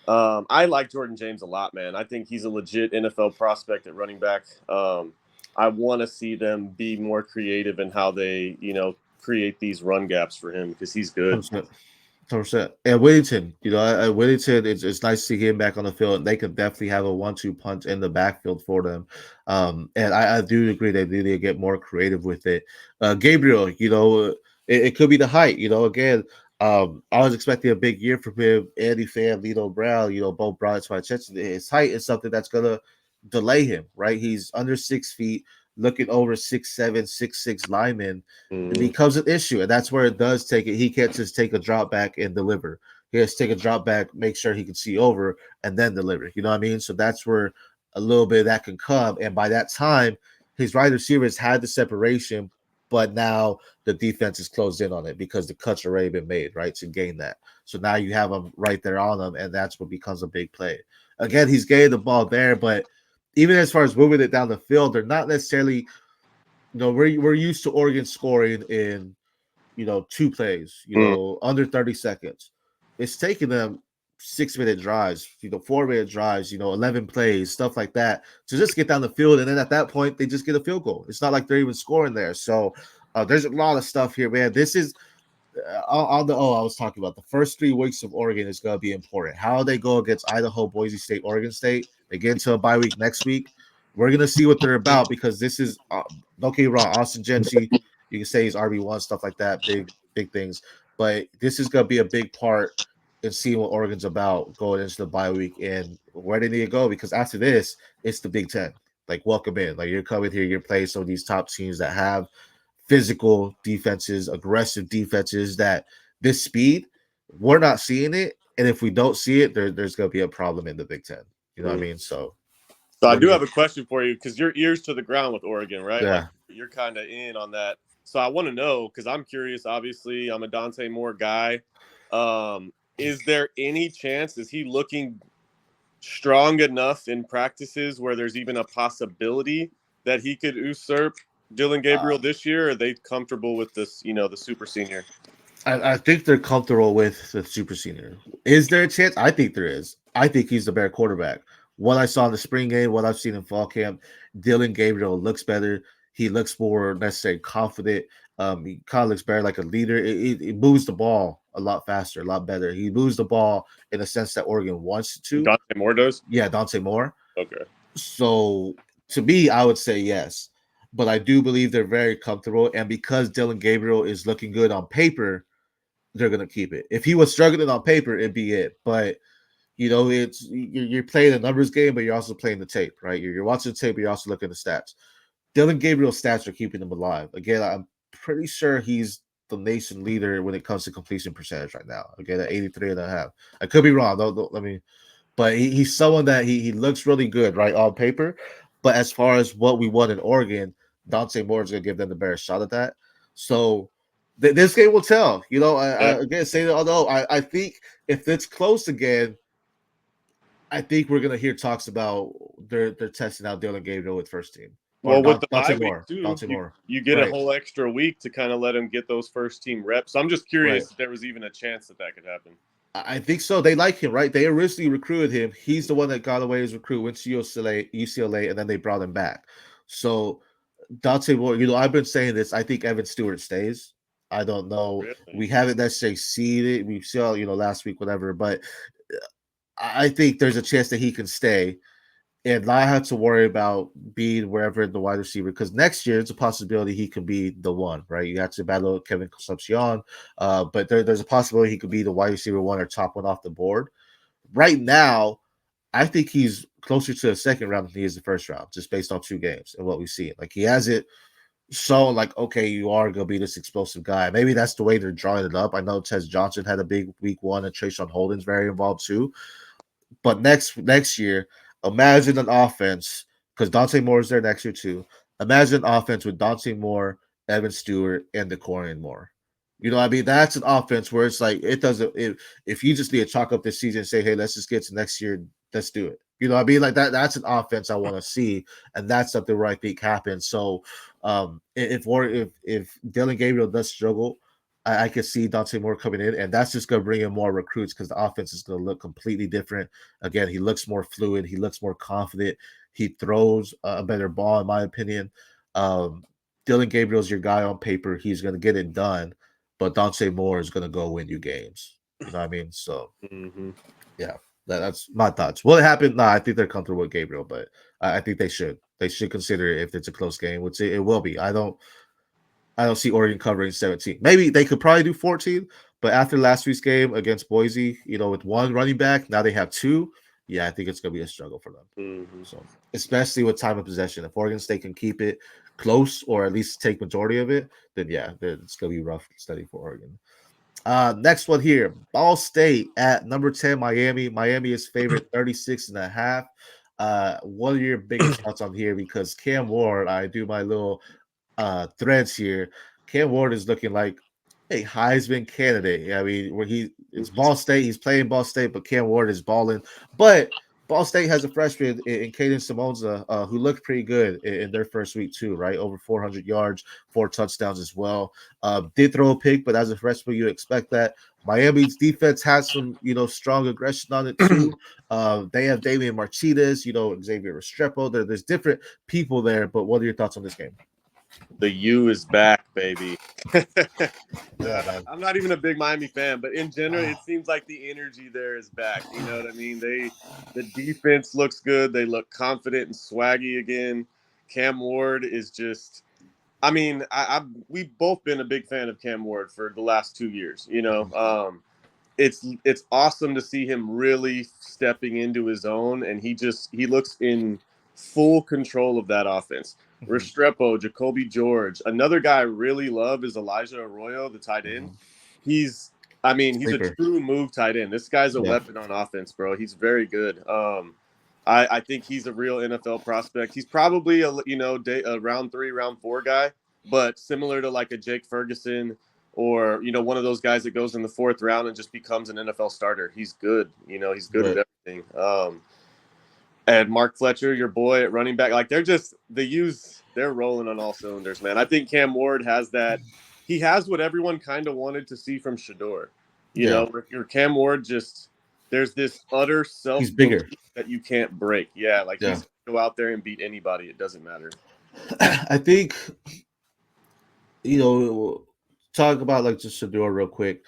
I like Jordan James a lot, man. I think he's a legit NFL prospect at running back. I want to see them be more creative in how they, create these run gaps for him because he's good. 100%. 100%. And Whittington, Whittington, it's nice to see him back on the field. And they could definitely have a 1-2 punch in the backfield for them. And I do agree they need to get more creative with it. Gabriel, it could be the height. Again, I was expecting a big year from him. Andy Fan, Lito Brown, both brought it to my attention. His height is something that's gonna delay him, right? He's under 6 feet, looking over 6'7", 6'6" lineman. It Mm-hmm. becomes an issue, and that's where it does take it. He can't just take a drop back and deliver. He has to take a drop back, make sure he can see over, and then deliver. You know what I mean? So that's where a little bit of that can come. And by that time, his wide receivers had the separation, but now the defense is closed in on it because the cuts already been made, right, to gain that. So now you have him right there on them, and that's what becomes a big play. Again, he's getting the ball there, but even as far as moving it down the field, they're not necessarily – we're used to Oregon scoring in, 2 plays, under 30 seconds. It's taking them 6-minute drives, 4-minute drives, 11 plays, stuff like that to just get down the field. And then at that point, they just get a field goal. It's not like they're even scoring there. So there's a lot of stuff here, man. This is I was talking about the first 3 weeks of Oregon is going to be important. How they go against Idaho, Boise State, Oregon State. They get into a bye week next week. We're going to see what they're about because this is don't get me wrong. Austin Genty, you can say he's RB1, stuff like that, big things. But this is going to be a big part in seeing what Oregon's about going into the bye week and where they need to go, because after this, it's the Big Ten. Like, welcome in. Like, you're coming here, you're playing some of these top teams that have physical defenses, aggressive defenses, that this speed, we're not seeing it. And if we don't see it, there's going to be a problem in the Big Ten. You know what I mean? So I let do me, have a question for you because your ears to the ground with Oregon, right? Like yeah. you're kind of in on that. So I want to know, because I'm curious. Obviously, I'm a Dante Moore guy. Is there any chance? Is he looking strong enough in practices where there's even a possibility that he could usurp Dylan Gabriel this year? Or are they comfortable with this? The super senior. I think they're comfortable with the super senior. Is there a chance? I think there is. I think he's the better quarterback. What I saw in the spring game, what I've seen in fall camp, Dylan Gabriel looks better. He looks more necessarily confident. He kind of looks better like a leader. It moves the ball a lot faster, a lot better. He moves the ball in a sense that Oregon wants it to. Dante Moore does? Yeah, Dante Moore. Okay. So to me, I would say yes. But I do believe they're very comfortable. And because Dylan Gabriel is looking good on paper, they're gonna keep it. If he was struggling on paper, it'd be it. But it's you're playing a numbers game, but you're also playing the tape, right? You're watching the tape, but you're also looking at the stats. Dylan Gabriel's stats are keeping him alive. Again, I'm pretty sure he's the nation leader when it comes to completion percentage right now. Again, at 83.5. I could be wrong. Don't let me. But he's someone that he looks really good, right, on paper. But as far as what we want in Oregon, Dante Moore is going to give them the better shot at that. So this game will tell. I again say that, although I think if it's close again, I think we're going to hear talks about they're testing out Dylan Gabriel with first team. Or Well, with the Dante bye week Moore. too, Dante Moore. you get a Right. whole extra week to kind of let him get those first team reps. So I'm just curious Right. if there was even a chance that could happen. I think so. They like him, right? They originally recruited him. He's the one that got away as recruit, went to UCLA, and then they brought him back. So Dante Moore, I've been saying this. I think Evan Stewart stays. I don't know. Really? We haven't necessarily seen it. We saw, last week, whatever. But I think there's a chance that he can stay and not have to worry about being wherever in the wide receiver, because next year it's a possibility he could be the one, right? You have to battle Kevin Concepcion, but there's a possibility he could be the wide receiver one or top one off the board. Right now, I think he's closer to the second round than he is the first round, just based on 2 games and what we see. Like, he has it shown, like, okay, you are going to be this explosive guy. Maybe that's the way they're drawing it up. I know Tez Johnson had a big week 1, and Trayshawn Holden's very involved too. But next year, imagine an offense, because Dante Moore is there next year too. Imagine an offense with Dante Moore, Evan Stewart, and DeCorian Moore. I mean, that's an offense where it's like it doesn't. If you just need to chalk up this season and say, hey, let's just get to next year, let's do it. What I mean? Like that. That's an offense I want to see, and that's something where I think happens. So, if Dylan Gabriel does struggle, I could see Dante Moore coming in, and that's just going to bring in more recruits because the offense is going to look completely different. Again, he looks more fluid. He looks more confident. He throws a better ball, in my opinion. Dylan Gabriel's your guy on paper. He's going to get it done, but Dante Moore is going to go win you games. You know what I mean? So Mm-hmm. yeah, that's my thoughts. Will it happen? No, I think they're comfortable with Gabriel, but I think they should. They should consider it if it's a close game, which it will be. I don't see Oregon covering 17. Maybe they could probably do 14, but after last week's game against Boise, with one running back, now they have two. Yeah, I think it's gonna be a struggle for them. Mm-hmm. So especially with time of possession, if Oregon State can keep it close or at least take majority of it, then yeah, it's gonna be rough study for Oregon. Next one here, Ball State at number 10, Miami. Miami is favored 36.5. What are your biggest thoughts on here? Because Cam Ward, I do my little threads here. Cam Ward is looking like a Heisman candidate. I mean, it's Ball State, he's playing Ball State, but Cam Ward is balling. But Ball State has a freshman in Caden Simonza who looked pretty good in their first week too, right? Over 400 yards, 4 touchdowns as well. Did throw a pick, but as a freshman, you expect that. Miami's defense has some, strong aggression on it too. They have Damian Martinez, Xavier Restrepo. There's different people there, but what are your thoughts on this game? The U is back, baby. Yeah, man. I'm not even a big Miami fan, but in general, it seems like the energy there is back. You know what I mean? The defense looks good. They look confident and swaggy again. Cam Ward is just. I mean, we've both been a big fan of Cam Ward for the last 2 years. It's awesome to see him really stepping into his own, and he looks in full control of that offense. Restrepo, Jacoby George. Another guy I really love is Elijah Arroyo, the tight end. He's a Sleeper. true move tight end. This guy's a Yeah. weapon on offense, bro. He's very good. I think he's a real NFL prospect. He's probably a round 3, round 4 guy, but similar to like a Jake Ferguson or one of those guys that goes in the 4th round and just becomes an NFL starter. He's good. He's good at everything. And Mark Fletcher, your boy at running back, like they're rolling on all cylinders, man. I think Cam Ward has that. He has what everyone kind of wanted to see from Shador. Your Cam Ward there's this utter He's bigger. self-belief that you can't break. Yeah, he's going to go out there and beat anybody. It doesn't matter. I think, talk about like just Shador real quick.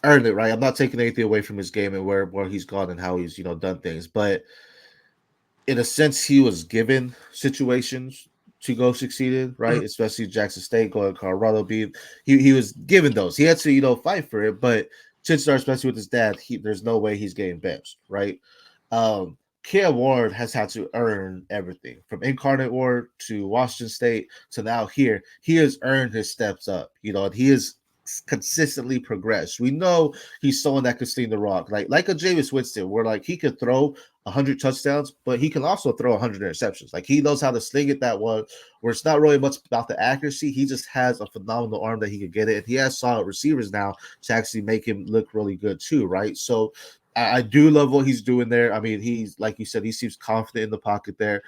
Earned it, right? I'm not taking anything away from his game and where he's gone and how he's done things, but in a sense, he was given situations to go succeed, right? Especially Jackson State, going to Colorado beat. He was given those. He had to fight for it, but chances are, especially with his dad, there's no way he's getting benched, right? Cam Ward has had to earn everything from Incarnate Ward to Washington State to now here. He has earned his steps up, and he is consistently progressed. We know he's someone that could sling the rock, like a Jameis Winston, where like he could throw 100 touchdowns, but he can also throw 100 interceptions. Like he knows how to sling it that one, where it's not really much about the accuracy. He just has a phenomenal arm that he could get it, and he has solid receivers now to actually make him look really good too, right? So I do love what he's doing there. I mean, he's like you said, he seems confident in the pocket there.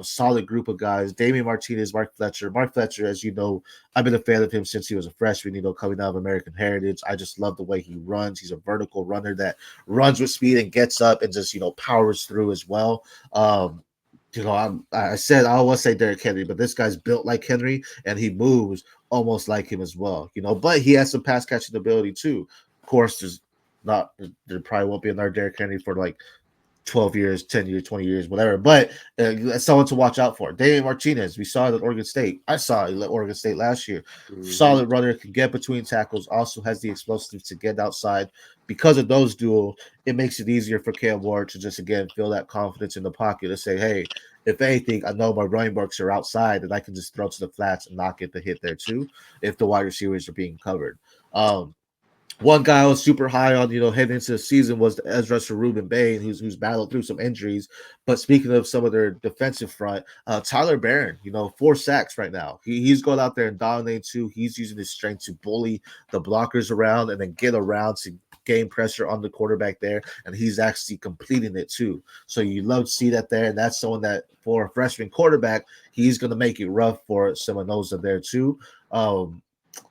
Solid group of guys. Damian Martinez, Mark Fletcher. Mark Fletcher, as you know, I've been a fan of him since he was a freshman, coming out of American Heritage. I just love the way he runs. He's a vertical runner that runs with speed and gets up and just, powers through as well. I said I always say Derrick Henry, but this guy's built like Henry and he moves almost like him as well, but he has some pass catching ability too. Of course, there probably won't be another Derrick Henry for like 12 years, 10 years, 20 years, whatever. But someone to watch out for. Damian Martinez, we saw it at Oregon State. I saw it at Oregon State last year. Solid runner, can get between tackles, also has the explosiveness to get outside. Because of those duels, it makes it easier for Cam Ward to just, again, feel that confidence in the pocket to say, hey, if anything, I know my running backs are outside and I can just throw to the flats and not get the hit there too if the wide receivers are being covered. One guy I was super high on, heading into the season was the edge rusher Ruben Bain, who's battled through some injuries. But speaking of some of their defensive front, Tyler Barron, 4 sacks right now. He's going out there and dominating too. He's using his strength to bully the blockers around and then get around to gain pressure on the quarterback there. And he's actually completing it too. So you love to see that there. And that's someone that for a freshman quarterback, he's going to make it rough for Seminoza there too.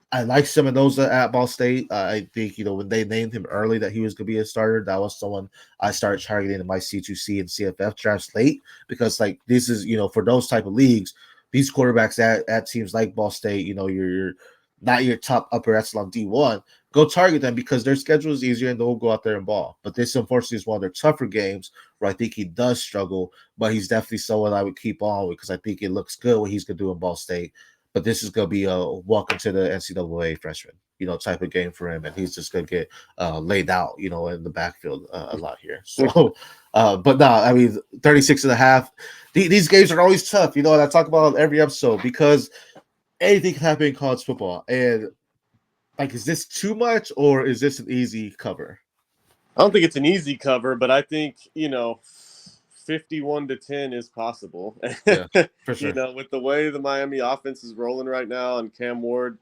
I like Seminoza at Ball State. I think, when they named him early that he was going to be a starter, that was someone I started targeting in my C2C and CFF drafts late because, like, this is, for those type of leagues, these quarterbacks at teams like Ball State, your not your top upper echelon D1, go target them because their schedule is easier and they'll go out there and ball. But this, unfortunately, is one of their tougher games where I think he does struggle, but he's definitely someone I would keep on with because I think it looks good what he's going to do in Ball State. But this is going to be a welcome to the NCAA freshman, type of game for him. And he's just going to get laid out, in the backfield a lot here. So, but no, I mean, 36 and a half. These games are always tough, and I talk about on every episode because anything can happen in college football. And like, is this too much or is this an easy cover? I don't think it's an easy cover, but I think 51-10 is possible. Yeah, for sure. With the way the Miami offense is rolling right now and Cam Ward,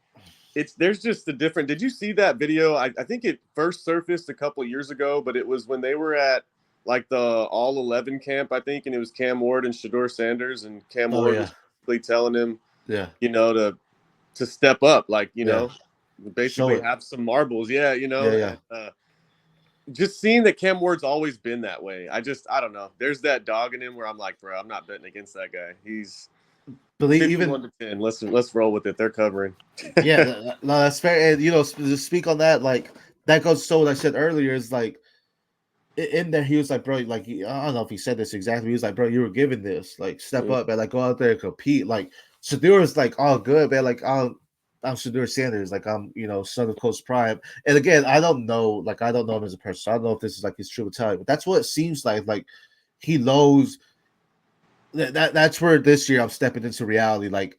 there's just a different. Did you see that video? I think it first surfaced a couple of years ago, but it was when they were at like the All 11 camp, I think, and it was Cam Ward and Shedeur Sanders, and Cam Ward was basically telling him, to step up, like basically have some marbles, just seeing that Cam Ward's always been that way. I don't know. There's that dog in him where I'm like, bro, I'm not betting against that guy. He's 51-10. Let's roll with it. They're covering. Yeah, no, that's fair. And to speak on that, like that goes to what I said earlier. Is like in there, he was like, bro, like I don't know if he said this exactly. He was like, bro, you were given this, like step up, man, like go out there and compete. Like Shedeur is like all good, man. Like I'm Shedeur Sanders, like I'm son of Coach Prime. And again, I don't know, like I don't know him as a person. So I don't know if this is like his true mentality, but that's what it seems like. Like he knows that's where this year I'm stepping into reality. Like,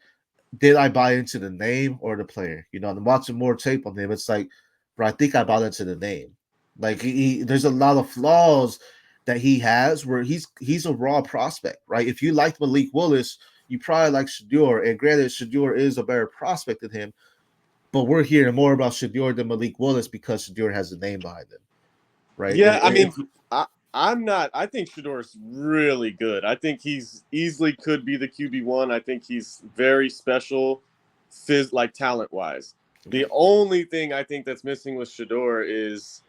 did I buy into the name or the player? I'm watching more tape on him. It's like, bro, I think I bought into the name. Like there's a lot of flaws that he has where he's a raw prospect, right? If you liked Malik Willis, you probably like Shedeur. And granted, Shedeur is a better prospect than him, but we're hearing more about Shedeur than Malik Willis because Shedeur has a name behind him, right? Yeah, I mean, I'm not. I think Shedeur is really good. I think he's easily could be the QB1. I think he's very special, like talent wise. The only thing I think that's missing with Shedeur is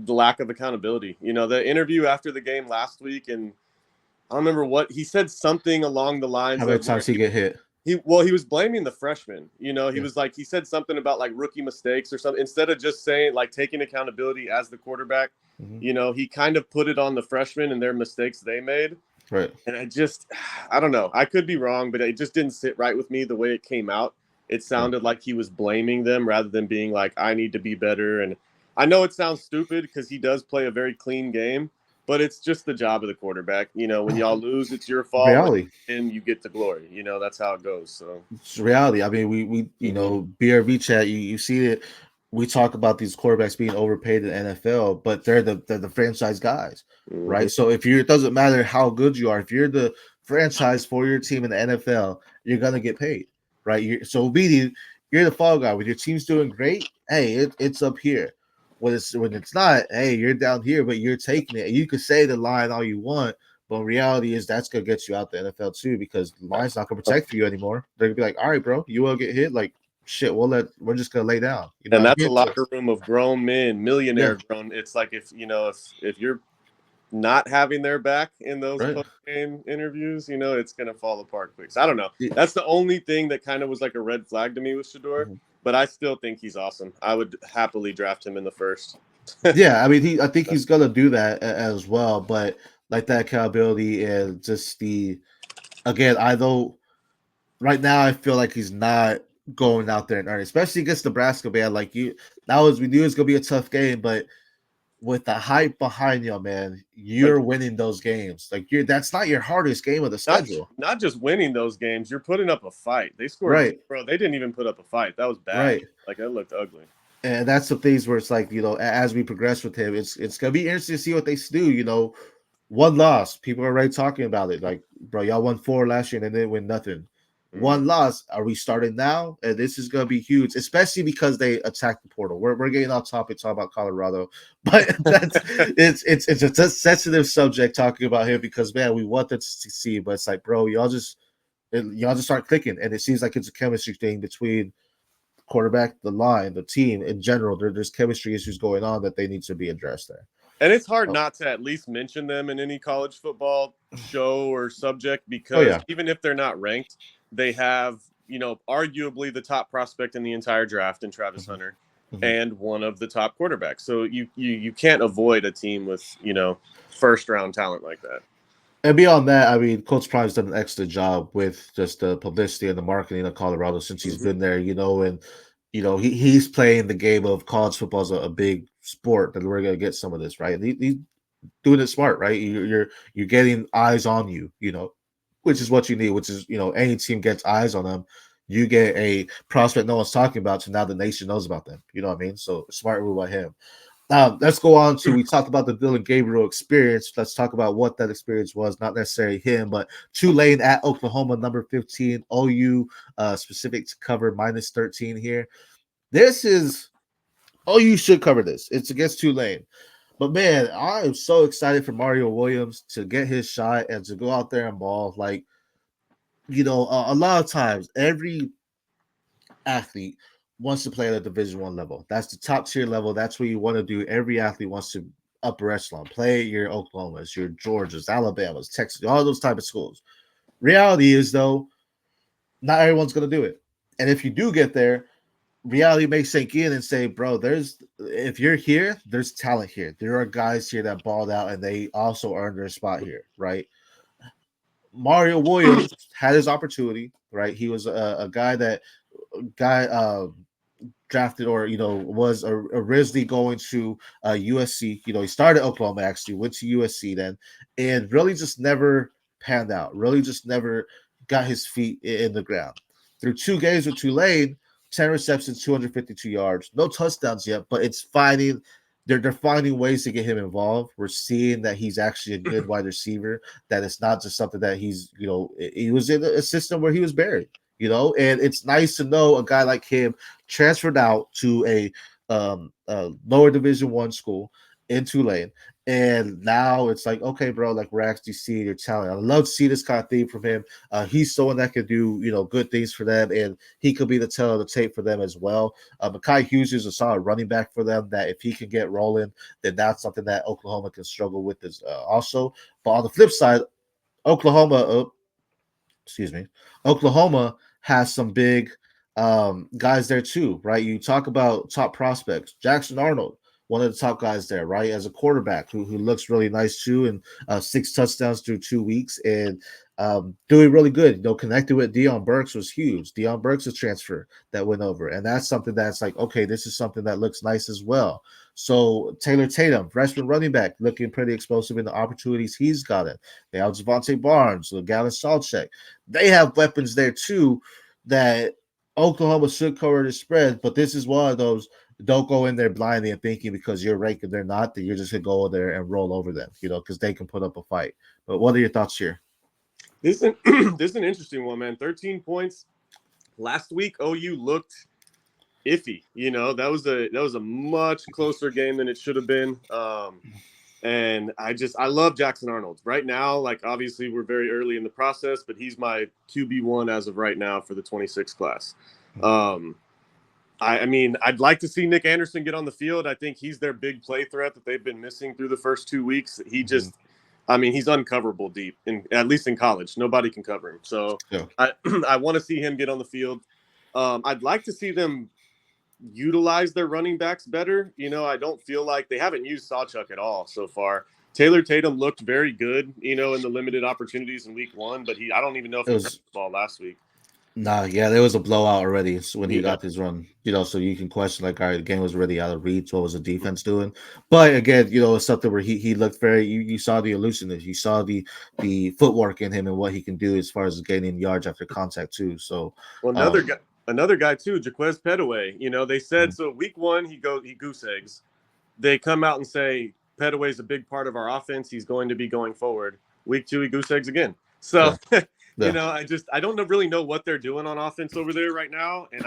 the lack of accountability. The interview after the game last week, and I don't remember what he said, something along the lines how many times he get hit. He was blaming the freshman. He was like, he said something about like rookie mistakes or something instead of just saying like taking accountability as the quarterback. He kind of put it on the freshmen and their mistakes they made. Right. And I don't know. I could be wrong, but it just didn't sit right with me the way it came out. It sounded like he was blaming them rather than being like, I need to be better. And I know it sounds stupid because he does play a very clean game, but it's just the job of the quarterback. When y'all lose, it's your fault. Reality. And you get the glory. That's how it goes. So it's reality. I mean, we BRV chat, you see it. We talk about these quarterbacks being overpaid in the NFL, but they're the franchise guys, right? So it doesn't matter how good you are. If you're the franchise for your team in the NFL, you're gonna get paid, right? You're the fall guy. When your team's doing great, hey, it's up here. When it's not, hey, you're down here, but you're taking it. And you can say the line all you want, but reality is that's gonna get you out the NFL too, because the line's not gonna protect for you anymore. They're gonna be like, all right, bro, you will get hit. Like, shit, we're just gonna lay down. And that's a locker room of grown men, millionaire grown. It's like if you're not having their back in those post-game interviews, it's gonna fall apart quick. So I don't know. That's the only thing that kind of was like a red flag to me with Shedeur. But I still think he's awesome. I would happily draft him in the first. Yeah, I mean, I think he's gonna do that as well. But like that accountability and just again, right now I feel like he's not going out there and earning, especially against Nebraska, man. Like we knew it was gonna be a tough game, but with the hype behind you, man, you're winning those games. Like that's not your hardest game of the schedule. Not just winning those games, you're putting up a fight. They scored, bro. They didn't even put up a fight. That was bad. Right. Like it looked ugly. And that's the things where it's like, as we progress with him, it's gonna be interesting to see what they do. One loss, people are already talking about it. Like, bro, y'all won 4 last year and they didn't win nothing. One loss. Are we starting now? And this is going to be huge, especially because they attacked the portal. We're getting off topic talking about Colorado, but it's a sensitive subject talking about him because, man, we want them to succeed, but it's like, bro, y'all just start clicking, and it seems like it's a chemistry thing between quarterback, the line, the team in general. There's chemistry issues going on that they need to be addressed there. And it's hard not to at least mention them in any college football show or subject because even if they're not ranked, they have arguably the top prospect in the entire draft in Travis Mhm. Hunter, Mhm. and one of the top quarterbacks. So you can't avoid a team with first round talent like that. And beyond that, I mean, Coach Prime's done an excellent job with just the publicity and the marketing of Colorado since he's Mm-hmm. been there, and he's playing the game of college football as a big sport that we're gonna get some of this, right? He's doing it smart, right? You're getting eyes on you, which is what you need, which is any team gets eyes on them. You get a prospect no one's talking about, so now the nation knows about them. You know what I mean? So smart move by him. Let's go on to we talked about the Dylan Gabriel experience. Let's talk about what that experience was, not necessarily him, but Tulane at Oklahoma, number 15, OU specific to cover -13 here. This is OU should cover this. It's against Tulane. But man, I am so excited for Mario Williams to get his shot and to go out there and ball. Like, a lot of times every athlete wants to play at a Division 1 level. That's the top tier level. That's what you want to do. Every athlete wants to upper echelon, play at your Oklahomas, your Georgias, Alabamas, Texas, all those type of schools. Reality is though, not everyone's going to do it. And if you do get there, reality may sink in and say, bro, if you're here, there's talent here. There are guys here that balled out and they also earned their spot here, right? Mario Williams had his opportunity, right? He was a guy that guy drafted or was originally going to USC. He started Oklahoma actually, went to USC then, and really just never panned out. Really just never got his feet in the ground. Through 2 games with Tulane, 10 receptions, 252 yards, no touchdowns yet, but it's finding. They're finding ways to get him involved. We're seeing that he's actually a good wide receiver. That it's not just something that he was in a system where he was buried. And it's nice to know a guy like him transferred out to a lower Division 1 school in Tulane, and now it's like, okay, bro, like we're actually seeing your talent. I love to see this kind of thing from him. He's someone that can do good things for them, and he could be the tail of the tape for them as well. Mekhi Hughes is a solid running back for them. That if he can get rolling, then that's something that Oklahoma can struggle with as also. But on the flip side, Oklahoma, excuse me, Oklahoma has some big guys there too, right? You talk about top prospects, Jackson Arnold, one of the top guys there, right? As a quarterback who looks really nice too, and 6 touchdowns through 2 weeks and doing really good. Connected with Deion Burks was huge. Deion Burks a transfer that went over, and that's something that's like, okay, this is something that looks nice as well. So Taylor Tatum, freshman running back, looking pretty explosive in the opportunities he's gotten. They have Javante Barnes, Gavin Sawchek. They have weapons there too that Oklahoma should cover the spread, but this is one of those. Don't go in there blindly and thinking because you're ranked and they're not that you're just gonna go there and roll over them, because they can put up a fight. But what are your thoughts here? This is this is an interesting one, man. 13 points last week. OU looked iffy. That was a much closer game than it should have been. And I love Jackson Arnold right now. Like obviously we're very early in the process, but he's my QB1 as of right now for the 26 class. I mean, I'd like to see Nick Anderson get on the field. I think he's their big play threat that they've been missing through the first 2 weeks. I mean, he's uncoverable deep, at least in college. Nobody can cover him. So Yeah. I want to see him get on the field. I'd like to see them utilize their running backs better. I don't feel like they haven't used Sawchuk at all so far. Taylor Tatum looked very good, in the limited opportunities in week 1, but I don't even know if It he ran was the ball last week. Nah, yeah, there was a blowout already when he Yeah. got this run. So you can question like, all right, the game was already out of reach. What was the defense doing? But again, it's something where he looked very. You saw the elusiveness. You saw the footwork in him and what he can do as far as gaining yards after contact too. So, Well, another guy too, Jaquez Petaway. They said so. Week 1, he goose eggs. They come out and say Petaway's a big part of our offense. He's going to be going forward. Week 2, he goose eggs again. So, yeah, yeah. I don't really know what they're doing on offense over there right now. And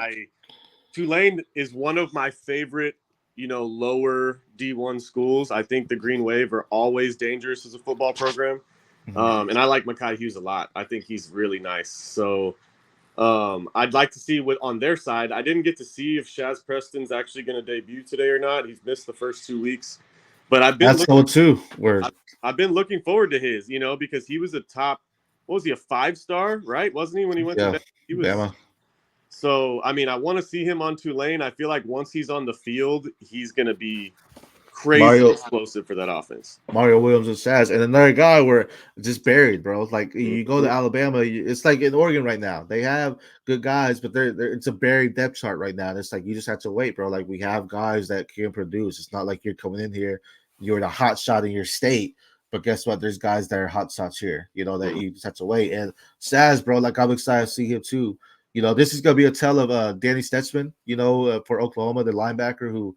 Tulane is one of my favorite, lower D1 schools. I think the Green Wave are always dangerous as a football program. And I like Mekhi Hughes a lot. I think he's really nice. So I'd like to see what on their side. I didn't get to see if Shaz Preston's actually going to debut today or not. He's missed the first 2 weeks, but That's going too. Where I've been looking forward to his, because he was a top. What was he, a 5-star? Right? Wasn't he when he went to yeah, Bama? He was. Bama. So, I mean, I want to see him on Tulane. I feel like once he's on the field, he's going to be crazy Mario explosive for that offense. Mario Williams and Saz, and another guy were just buried, bro. Like you go to Mhm. Alabama, it's like in Oregon right now. They have good guys, but they're it's a buried depth chart right now. And it's like you just have to wait, bro. Like we have guys that can produce. It's not like you're coming in here, you're the hot shot in your state. But guess what? There's guys that are hot shots here, that you just have to wait. And Saz, bro, like I'm excited to see him too. This is gonna be a tell of Danny Stetson, for Oklahoma, the linebacker who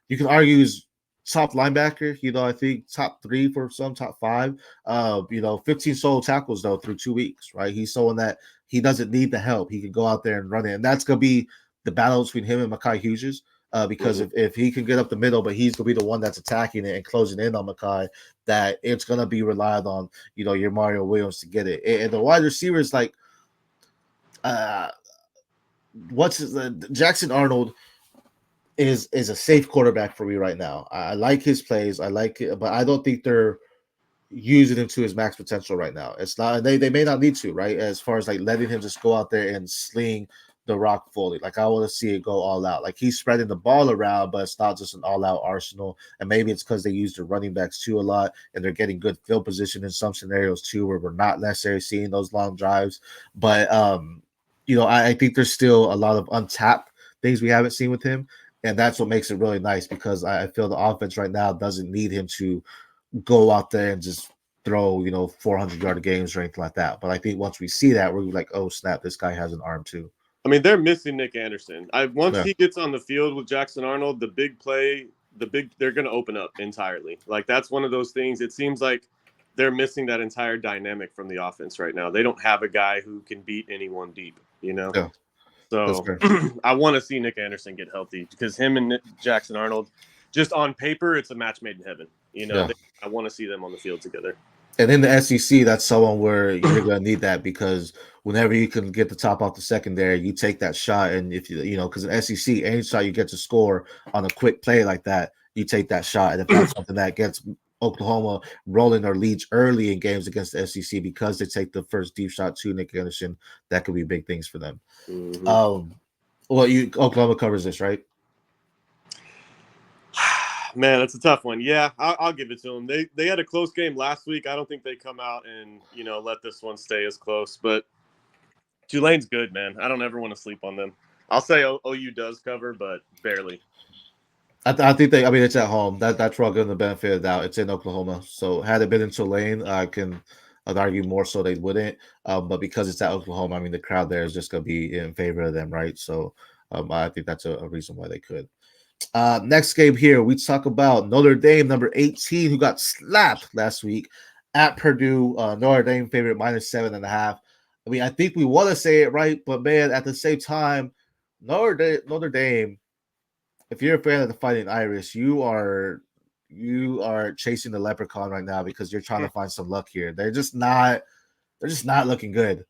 you can argue is top linebacker. I think top three for some, top five. 15 solo tackles though through 2 weeks, right? He's someone that he doesn't need the help. He can go out there and run it, and that's gonna be the battle between him and Makai Hughes. Because if he can get up the middle, but he's gonna be the one that's attacking it and closing in on Makai, that it's gonna be relied on, your Mario Williams to get it. And the wide receivers like Jackson Arnold is a safe quarterback for me right now. I like his plays. I like it, but I don't think they're using him to his max potential right now. It's not they may not need to, right? As far as like letting him just go out there and sling the rock fully. Like I want to see it go all out. Like he's spreading the ball around, but it's not just an all-out arsenal. And maybe it's because they use the running backs too a lot, and they're getting good field position in some scenarios too, where we're not necessarily seeing those long drives. But I think there's still a lot of untapped things we haven't seen with him. And that's what makes it really nice because I feel the offense right now doesn't need him to go out there and just throw, 400-yard games or anything like that. But I think once we see that, we're like, oh, snap, this guy has an arm too. I mean, they're missing Nick Anderson. Once Yeah. he gets on the field with Jackson Arnold, the big play, they're going to open up entirely. Like that's one of those things. It seems like they're missing that entire dynamic from the offense right now. They don't have a guy who can beat anyone deep. Yeah, that's So fair. I want to see Nick Anderson get healthy because him and Jackson Arnold, just on paper, it's a match made in heaven. Yeah. I want to see them on the field together. And in the SEC, that's someone where you're going to need that because whenever you can get the top off the secondary, you take that shot. And if because in SEC, any shot you get to score on a quick play like that, you take that shot. And if that's something that gets Oklahoma rolling or leads early in games against the SEC because they take the first deep shot to Nick Anderson, that could be big things for them. Mm-hmm. Oklahoma covers this, right? Man, that's a tough one. Yeah, I'll give it to them. They had a close game last week. I don't think they come out and let this one stay as close. But Tulane's good, man. I don't ever want to sleep on them. I'll say OU does cover, but barely. I think it's at home. That's where I'll give them the benefit of the doubt. It's in Oklahoma. So had it been in Tulane, I'd argue more so they wouldn't. But because it's at Oklahoma, the crowd there is just going to be in favor of them, right? So I think that's a reason why they could. Next game here, we talk about Notre Dame, number 18, who got slapped last week at Purdue. Notre Dame favorite -7.5. I think we want to say it right, but man, at the same time, Notre Dame, if you're a fan of the Fighting Irish, you are chasing the leprechaun right now because you're trying to find some luck here. They're just not looking good.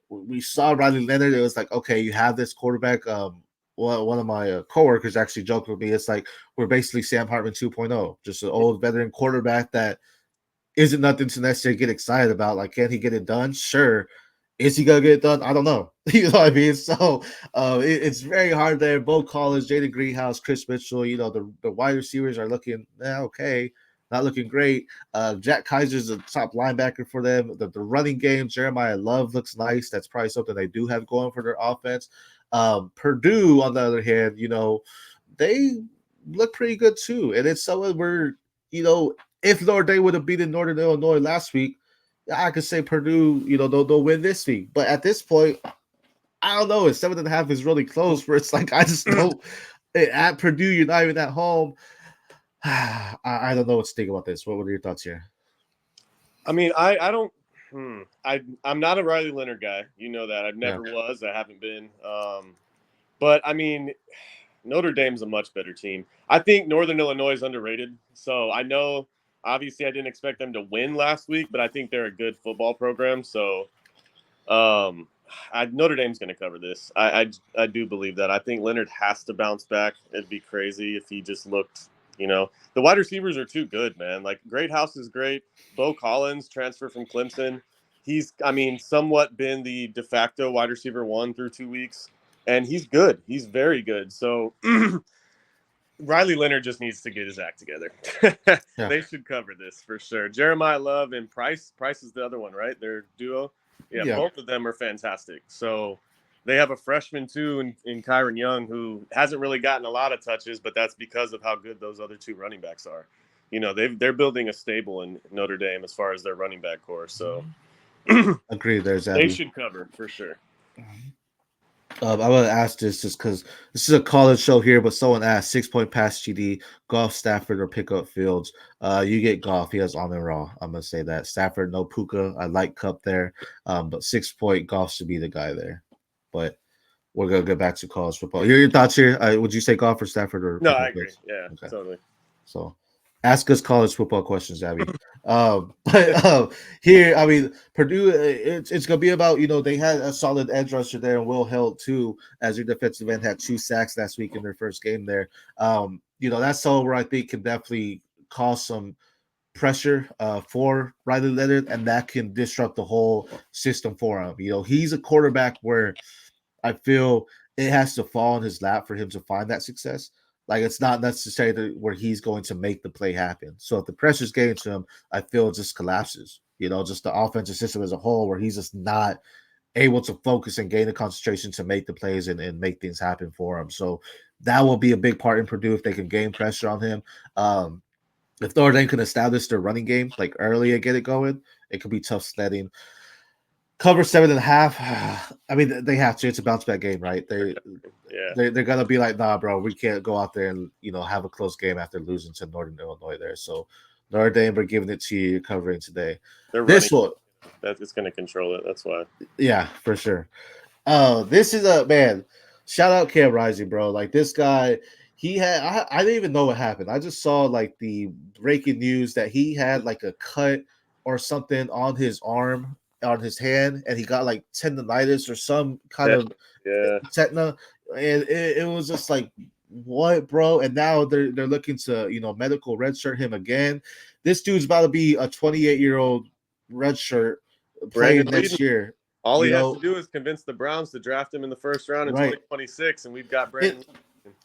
We saw Riley Leonard. It was like, okay, you have this quarterback. One of my coworkers actually joked with me. It's like we're basically Sam Hartman 2.0, just an old veteran quarterback that isn't nothing to necessarily get excited about. Like, can he get it done? Sure. Is he gonna get it done? I don't know. You know what I mean? So it's very hard there. Bo Collins, Jaden Greenhouse, Chris Mitchell. The wide receivers are looking okay, not looking great. Jack Kaiser's a top linebacker for them. The running game, Jeremiah Love looks nice. That's probably something they do have going for their offense. Purdue, on the other hand, they look pretty good too. And it's someone where, if Notre Dame would have beaten Northern Illinois last week, I could say Purdue, they'll win this week. But at this point, I don't know. 7.5 is really close. Where it's like I just don't. At Purdue, you're not even at home. I don't know what to think about this. What are your thoughts here? I don't. I'm not a Riley Leonard guy. You know that. I never was. I haven't been. But Notre Dame's a much better team. I think Northern Illinois is underrated. So I know, obviously, I didn't expect them to win last week, but I think they're a good football program. So Notre Dame's going to cover this. I do believe that. I think Leonard has to bounce back. It'd be crazy if he just looked, the wide receivers are too good, man. Like, Greathouse is great. Bo Collins, transfer from Clemson. he's, I mean, somewhat been the de facto wide receiver 1 through 2 weeks, and he's good. He's very good. So Riley Leonard just needs to get his act together. Yeah. They should cover this for sure. Jeremiah Love and Price. Price is the other one, right? Their duo. Yeah, Yeah. both of them are fantastic. So they have a freshman too in Kyron Young who hasn't really gotten a lot of touches, but that's because of how good those other two running backs are. You know, they're building a stable in Notre Dame as far as their running back core. So Agree. There's they Abby. should cover for sure. I want to ask this just because this is a college show here, but someone asked 6-point pass GD, Goff, Stafford, or pick up Fields. You get Goff. He has on and raw. I'm gonna say that Stafford, no Puka. I like Cup there, but 6-point Goff should be the guy there. But we're gonna get back to college football. Your thoughts here? Would you say Goff or Stafford or No, pick I up agree. Fields? Yeah, Okay. totally. So ask us college football questions, Abby. But here, I mean, Purdue, it's going to be about, they had a solid edge rusher there, and Will Held, too, as your defensive end, had 2 sacks last week in their first game there. That's someone where I think can definitely cause some pressure for Riley Leonard, and that can disrupt the whole system for him. He's a quarterback where I feel it has to fall in his lap for him to find that success. Like, it's not necessarily where he's going to make the play happen. So if the pressure's getting to him, I feel it just collapses. Just the offensive system as a whole, where he's just not able to focus and gain the concentration to make the plays and make things happen for him. So that will be a big part in Purdue if they can gain pressure on him. If Notre Dame can establish their running game like early and get it going, it could be tough sledding. Cover 7.5. I mean, they have to. It's a bounce back game, right? They're gonna be like, nah, bro, we can't go out there and have a close game after losing to Northern Illinois there. So Notre Dame, we're giving it to you. You're covering today. This one, that is going to control it. That's why. Yeah, for sure. This is a man. Shout out Cam Rising, bro. Like, this guy, I didn't even know what happened. I just saw like the breaking news that he had like a cut or something on his arm, on his hand, and he got like tendonitis or some kind of tetna, and it was just like, what, bro? And now they're looking to medical redshirt him again. This dude's about to be a 28-year-old redshirt playing next year. All he has to do is convince the Browns to draft him in the first round in 2026, and we've got Brandon.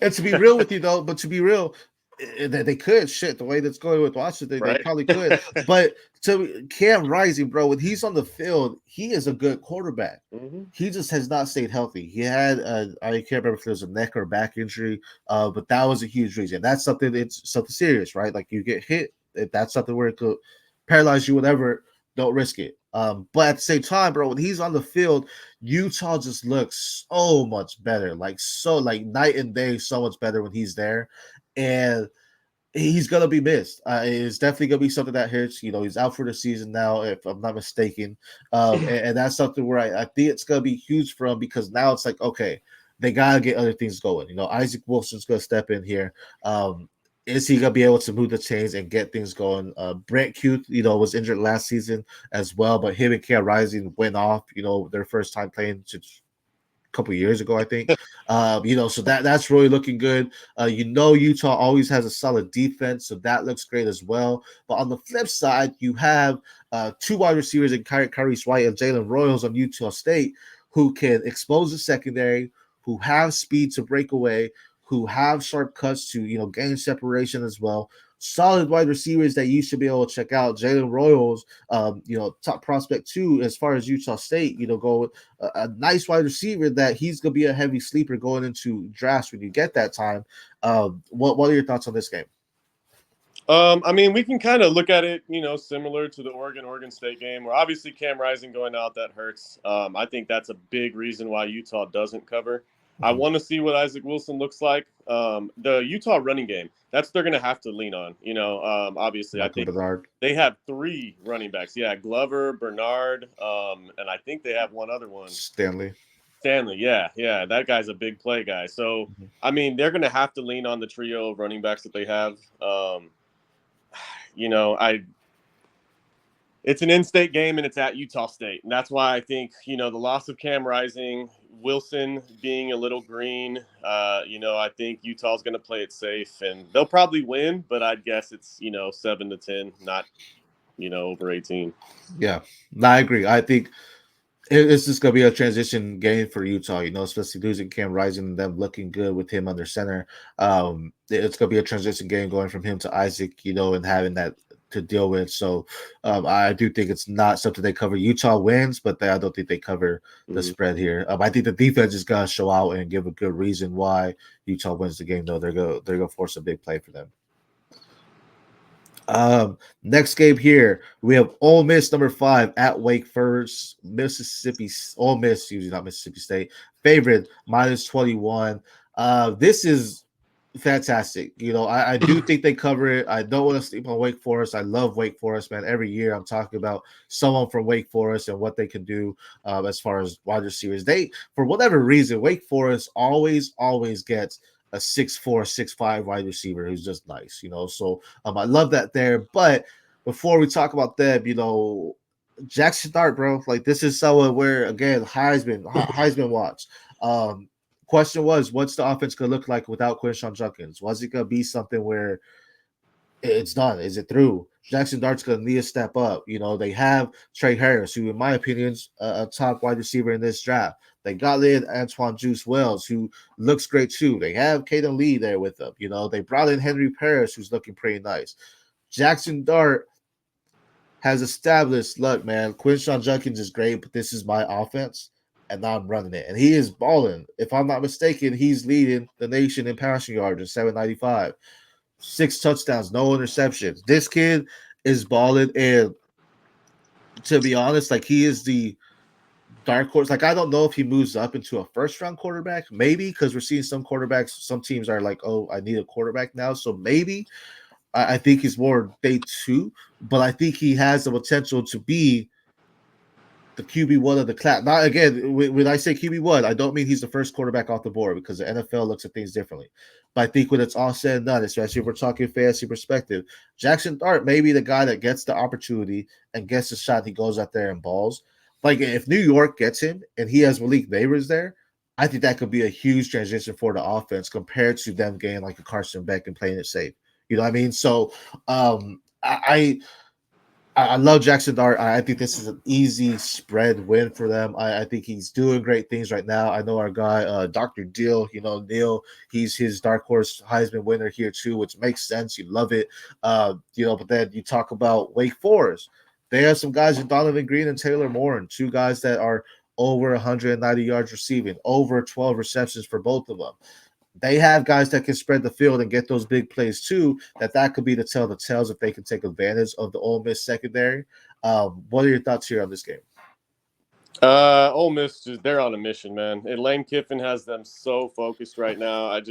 And to be real with you, though, they could the way that's going with Washington, they probably could. But to Cam Rising, bro, when he's on the field, he is a good quarterback. Mm-hmm. He just has not stayed healthy. He had I can't remember if it was a neck or back injury, but that was a huge reason. That's something. It's something serious, right? Like, you get hit, if that's something where it could paralyze you, whatever. Don't risk it. But at the same time, bro, when he's on the field, Utah just looks so much better, like night and day, so much better when he's there, and he's gonna be missed. It's definitely gonna be something that hurts. He's out for the season now, if I'm not mistaken, and that's something where I think it's gonna be huge for him, because now it's like, okay, they gotta get other things going. Isaac Wilson's gonna step in here. Is he gonna be able to move the chains and get things going? Brent Cute, was injured last season as well, but him and Cam Rising went off. Their first time playing since a couple years ago, I think. So that's really looking good. Utah always has a solid defense, so that looks great as well. But on the flip side, you have 2 wide receivers in Kyrese White and Jalen Royals on Utah State, who can expose the secondary, who have speed to break away, who have sharp cuts to gain separation as well. Solid wide receivers that you should be able to check out. Jalen Royals, top prospect too, as far as Utah State, go a nice wide receiver that he's gonna be a heavy sleeper going into drafts when you get that time. What are your thoughts on this game? I mean, we can kind of look at it, similar to the Oregon State game, where obviously Cam Rising going out, that hurts. I think that's a big reason why Utah doesn't cover. I want to see what Isaac Wilson looks like. The Utah running game, they're going to have to lean on. Obviously, Michael I think Bernard. They have 3 running backs. Yeah, Glover, Bernard, and I think they have one other one. Stanley, yeah. That guy's a big play guy. So, I mean, they're going to have to lean on the trio of running backs that they have. It's an in-state game, and it's at Utah State. And that's why I think, the loss of Cam Rising, Wilson being a little green, I think Utah's going to play it safe. And they'll probably win, but I'd guess it's, 7-10, over 18. Yeah, no, I agree. I think it's just gonna be a transition game for Utah, especially losing Cam Rising and them looking good with him under center. It's gonna be a transition game going from him to Isaac, and having that to deal with. So I do think it's not something they cover. Utah wins, but I don't think they cover the Mhm. spread here. I think the defense is gonna show out and give a good reason why Utah wins the game, though. They're gonna force a big play for them. Next game here, we have Ole Miss number 5 at Wake Forest, Mississippi. Ole Miss, usually not Mississippi State, favorite -21. This is fantastic. I do think they cover it. I don't want to sleep on Wake Forest. I love Wake Forest, man. Every year I'm talking about someone from Wake Forest and what they can do as far as wide receivers. They, for whatever reason, Wake Forest always gets a 6'4", 6'5" wide receiver who's just nice, So I love that there. But before we talk about them, Jackson Dart, bro, like this is someone where again Heisman watch. Question was, what's the offense gonna look like without Quinshon Judkins? Was it gonna be something where it's done? Is it through? Jackson Dart's gonna need to step up. They have Trey Harris, who, in my opinion, is a top wide receiver in this draft. They got in Antoine Juice Wells, who looks great too. They have Caden Lee there with them. They brought in Henry Paris, who's looking pretty nice. Jackson Dart has established, look, man, Quinshon Judkins is great, but this is my offense, and now I'm running it. And he is balling. If I'm not mistaken, he's leading the nation in passing yards at 795. 6 touchdowns, no interceptions. This kid is balling, and to be honest, like he is the dark horse. Like I don't know if he moves up into a first round quarterback, maybe because we're seeing some quarterbacks. Some teams are like, oh, I need a quarterback now, so maybe I think he's more day 2, but I think he has the potential to be the QB1 of the class. Not again, when I say QB1, I don't mean he's the first quarterback off the board because the NFL looks at things differently. But I think when it's all said and done, especially if we're talking fantasy perspective, Jackson Dart may be the guy that gets the opportunity and gets the shot. He goes out there and balls. Like if New York gets him and he has Malik Neighbors there, I think that could be a huge transition for the offense compared to them getting like a Carson Beck and playing it safe. You know what I mean? So I love Jackson Dart. I think this is an easy spread win for them. I think he's doing great things right now. I know our guy, Dr. Deal, Neil, he's his dark horse Heisman winner here too, which makes sense. You love it. But then you talk about Wake Forest. They have some guys in Donovan Green and Taylor Moore, 2 guys that are over 190 yards receiving, over 12 receptions for both of them. They have guys that can spread the field and get those big plays too. That could be the tales if they can take advantage of the Ole Miss secondary. What are your thoughts here on this game? Ole Miss, they're on a mission, man. And Lane Kiffin has them so focused right now. I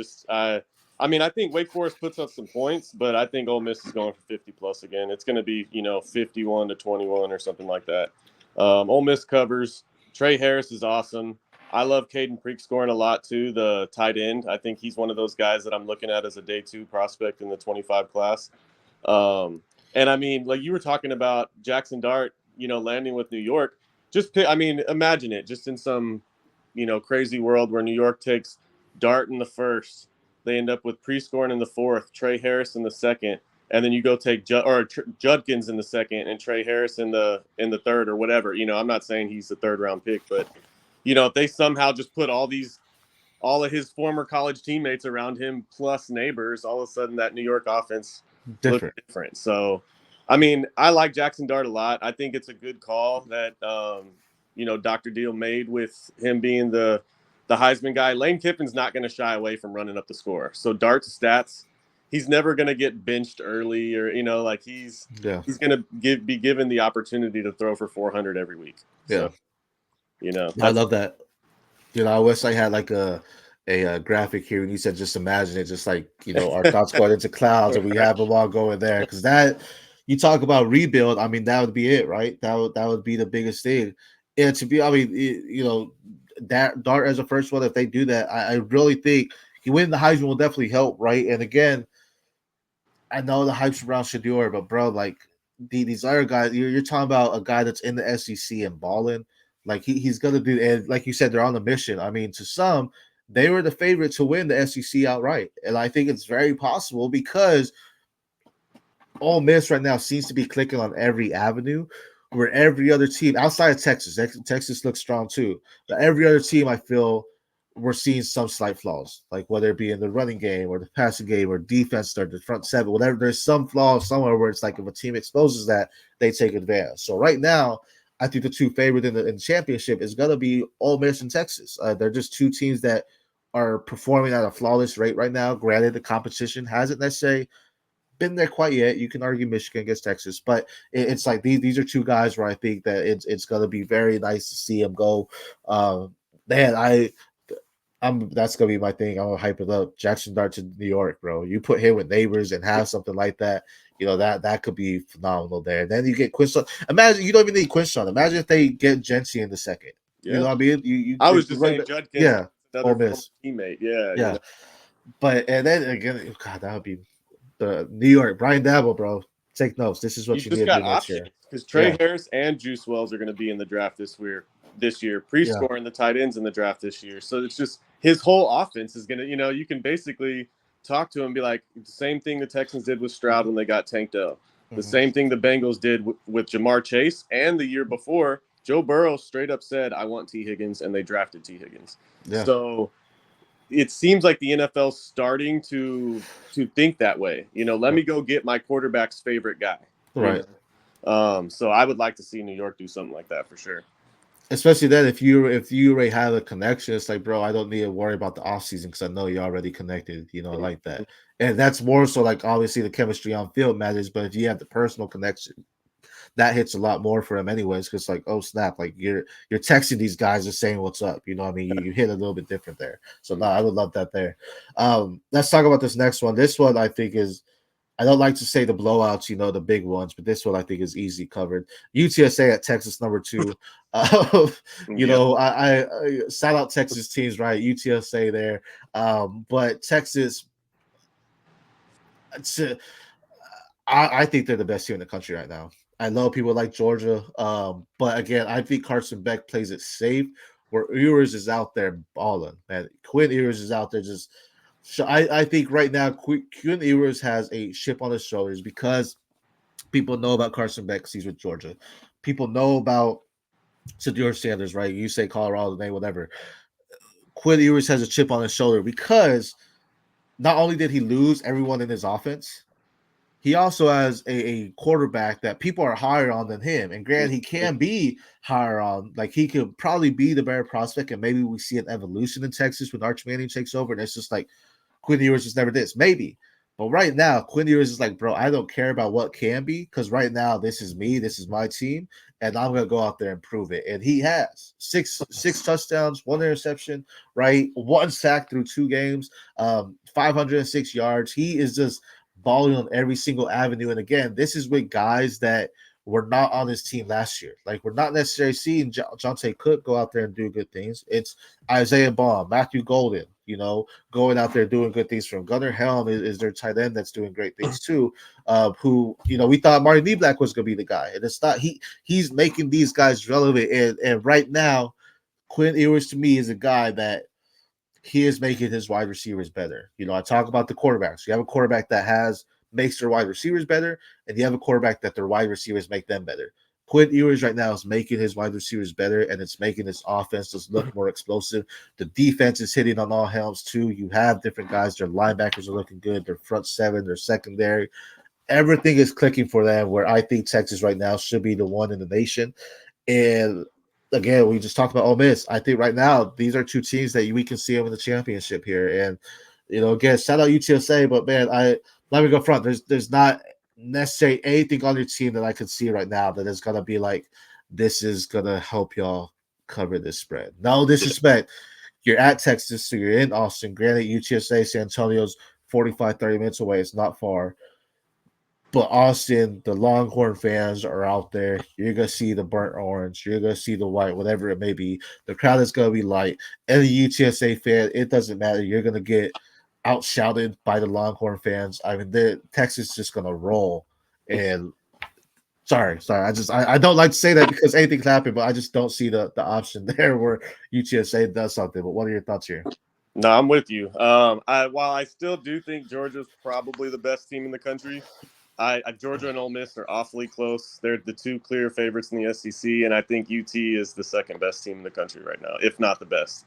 think Wake Forest puts up some points, but I think Ole Miss is going for 50 plus again. It's going to be 51-21 or something like that. Ole Miss covers. Trey Harris is awesome. I love Caden Preek scoring a lot too, the tight end. I think he's one of those guys that I'm looking at as a day 2 prospect in the 25 class. And I mean, like you were talking about Jackson Dart, landing with New York. Imagine it just in some, crazy world where New York takes Dart in the first, they end up with Prescorn in the 4th, Trey Harris in the 2nd, and then you go take Judkins in the 2nd and Trey Harris in the 3rd or whatever. I'm not saying he's the 3rd round pick, but if they somehow just put all of his former college teammates around him plus neighbors, all of a sudden that New York offense looks different. So, I like Jackson Dart a lot. I think it's a good call that, Dr. Deal made with him being the Heisman guy. Lane Kiffin's not going to shy away from running up the score. So Dart's stats, he's never going to get benched early or, he's going to be given the opportunity to throw for 400 every week. Yeah. So, I love that. I wish I had like a graphic here and you said just imagine it, just like our thoughts going into clouds and we have them all going there, because that you talk about rebuild. That would be it, right? That would be the biggest thing. And to be, that Dart as a first one, if they do that, I really think he winning the Heisman will definitely help, right? And again, I know the hype's around Shador, but bro, like these other guys, you're talking about a guy that's in the SEC and balling. Like he's gonna do, and like you said, they're on a mission. To some, they were the favorite to win the SEC outright, and I think it's very possible because Ole Miss right now seems to be clicking on every avenue, where every other team outside of Texas looks strong too. But every other team, I feel we're seeing some slight flaws, like whether it be in the running game or the passing game or defense or the front seven, whatever. There's some flaws somewhere where it's like if a team exposes that, they take advantage. So right now, I think the two favorite in the championship is gonna be Ole Miss and Texas. They're just two teams that are performing at a flawless rate right now. Granted, the competition hasn't necessarily been there quite yet. You can argue Michigan against Texas, but it's like these are two guys where I think that it's going to be very nice to see them go. Man, I'm that's gonna be my thing. I'm gonna hype it up. Jackson Dart to New York, bro. You put him with neighbors and have something like that. That could be phenomenal there. And then you get Quinson. Imagine you don't even need Quinson. Imagine if they get Jency in the second. You Yeah. know what I mean? You I was if you just run saying back, Judkins, yeah, another Ole former Miss, teammate. Yeah, yeah. But and then again, God, that would be the New York Brian Dabble, bro. Take notes. This is you what you just need to got do next options year. because Trey Yeah, Harris and Juice Wells are going to be in the draft this year. yeah, Pre-scoring the tight ends in the draft this year. So it's just his whole offense is going to, you can basically talk to him and be like the same thing the Texans did with Stroud when they got tanked up. The mm-hmm. same thing the Bengals did with Jamar Chase, and the year before, Joe Burrow straight up said, "I want T. Higgins," and they drafted T. Higgins. Yeah, So it seems like the NFL's starting to think that way. Let yep. me go get my quarterback's favorite guy. You Right. know, so I would like to see New York do something like that for sure. Especially then if you already have a connection, it's like, bro, I don't need to worry about the off season because I know you're already connected. Like that. And that's more so like obviously the chemistry on field matters, but if you have the personal connection, that hits a lot more for him anyways. Because like, oh snap, like you're texting these guys and saying what's up. You know what I mean? You hit a little bit different there. So no, I would love that there. Let's talk about this next one. This one I think is I don't like to say the blowouts, the big ones, but this one I think is easy covered. UTSA at Texas number 2. Yep. I shout out Texas teams, right? UTSA there, but Texas, it's, I think they're the best team in the country right now. I know people like Georgia, but again, I think Carson Beck plays it safe. Where Ewers is out there balling, man. Quinn Ewers is out there just. So I think right now Quinn Ewers has a chip on his shoulders because people know about Carson Beck because he's with Georgia. People know about Shedeur Sanders, right? You say Colorado, name whatever. Quinn Ewers has a chip on his shoulder because not only did he lose everyone in his offense, he also has a quarterback that people are higher on than him. And granted, he can be higher on. Like he could probably be the better prospect, and maybe we see an evolution in Texas when Arch Manning takes over. And it's just like Quinn Ewers just never this. Maybe. But right now, Quinn Ewers is like, bro, I don't care about what can be because right now this is me, this is my team, and I'm gonna go out there and prove it. And he has six touchdowns, one interception, right, one sack through 2 games, 506 yards. He is just balling on every single avenue. And again, this is with guys that were not on his team last year. Like we're not necessarily seeing Jonte Cook go out there and do good things. It's Isaiah Baum, Matthew Golden, going out there doing good things from Gunnar Helm is their tight end that's doing great things too. Who we thought Marty Neblack was going to be the guy, and it's not. He's making these guys relevant, and right now, Quinn Ewers to me is a guy that he is making his wide receivers better. I talk about the quarterbacks. You have a quarterback that makes their wide receivers better, and you have a quarterback that their wide receivers make them better. Quinn Ewers right now is making his wide receivers better, and it's making his offense just look more explosive. The defense is hitting on all helms too. You have different guys. Their linebackers are looking good. Their front seven, their secondary, everything is clicking for them. Where I think Texas right now should be the one in the nation. And again, we just talked about Ole Miss. I think right now these are two teams that we can see them in the championship here. And again, shout out UTSA, but man, let me go front. There's not necessarily anything on your team that I can see right now that is gonna be like this is gonna help y'all cover this spread. No disrespect. You're at Texas, so you're in Austin. Granted, UTSA, San Antonio's 45, 30 minutes away. It's not far. But Austin, the Longhorn fans are out there. You're gonna see the burnt orange. You're gonna see the white, whatever it may be. The crowd is gonna be light. Any UTSA fan, it doesn't matter. You're gonna get outshouted by the Longhorn fans. I mean, Texas is just gonna roll. And sorry, I don't like to say that because anything can happen, but I just don't see the option there where UTSA does something. But what are your thoughts here? No, I'm with you. While I still do think Georgia's probably the best team in the country, Georgia and Ole Miss are awfully close. They're the two clear favorites in the SEC, and I think UT is the second best team in the country right now, if not the best.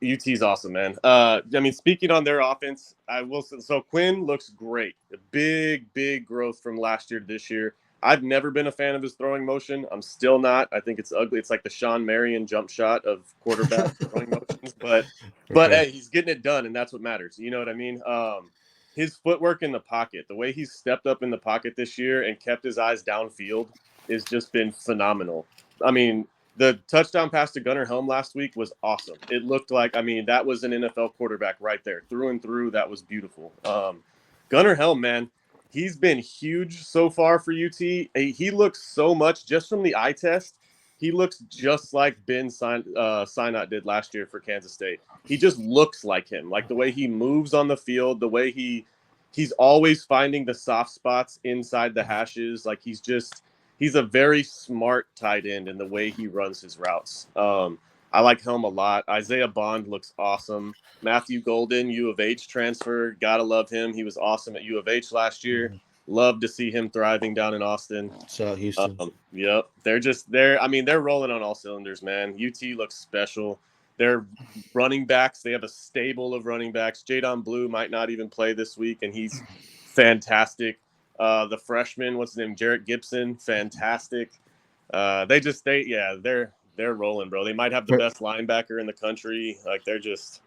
UT's awesome, man. I mean, speaking on their offense, I will say, so Quinn looks great. A big growth from last year to this year. I've never been a fan of his throwing motion. I'm still not. I think it's ugly. It's like the Sean Marion jump shot of quarterback throwing motions, For but sure. hey, he's getting it done, and that's what matters. You know what I mean? His footwork in the pocket, the way he's stepped up in the pocket this year and kept his eyes downfield, has just been phenomenal. I mean, the touchdown pass to Gunnar Helm last week was awesome. It looked like, I mean, that was an NFL quarterback right there, through and through. That was beautiful. Gunnar Helm, man, he's been huge so far for UT. He looks so much just from the eye test. He looks just like Ben Sinot did last year for Kansas State. He just looks like him, like the way he moves on the field, the way he's always finding the soft spots inside the hashes. Like he's a very smart tight end in the way he runs his routes. I like Helm a lot. Isaiah Bond looks awesome. Matthew Golden, U of H transfer. Gotta love him. He was awesome at U of H last year. Love to see him thriving down in Austin. Shout out Houston. Yep. I mean, they're rolling on all cylinders, man. UT looks special. Their running backs, they have a stable of running backs. Jadon Blue might not even play this week, and he's fantastic. The freshman, what's his name? Jarrett Gibson, fantastic. They're rolling, bro. They might have the best linebacker in the country. Like they're just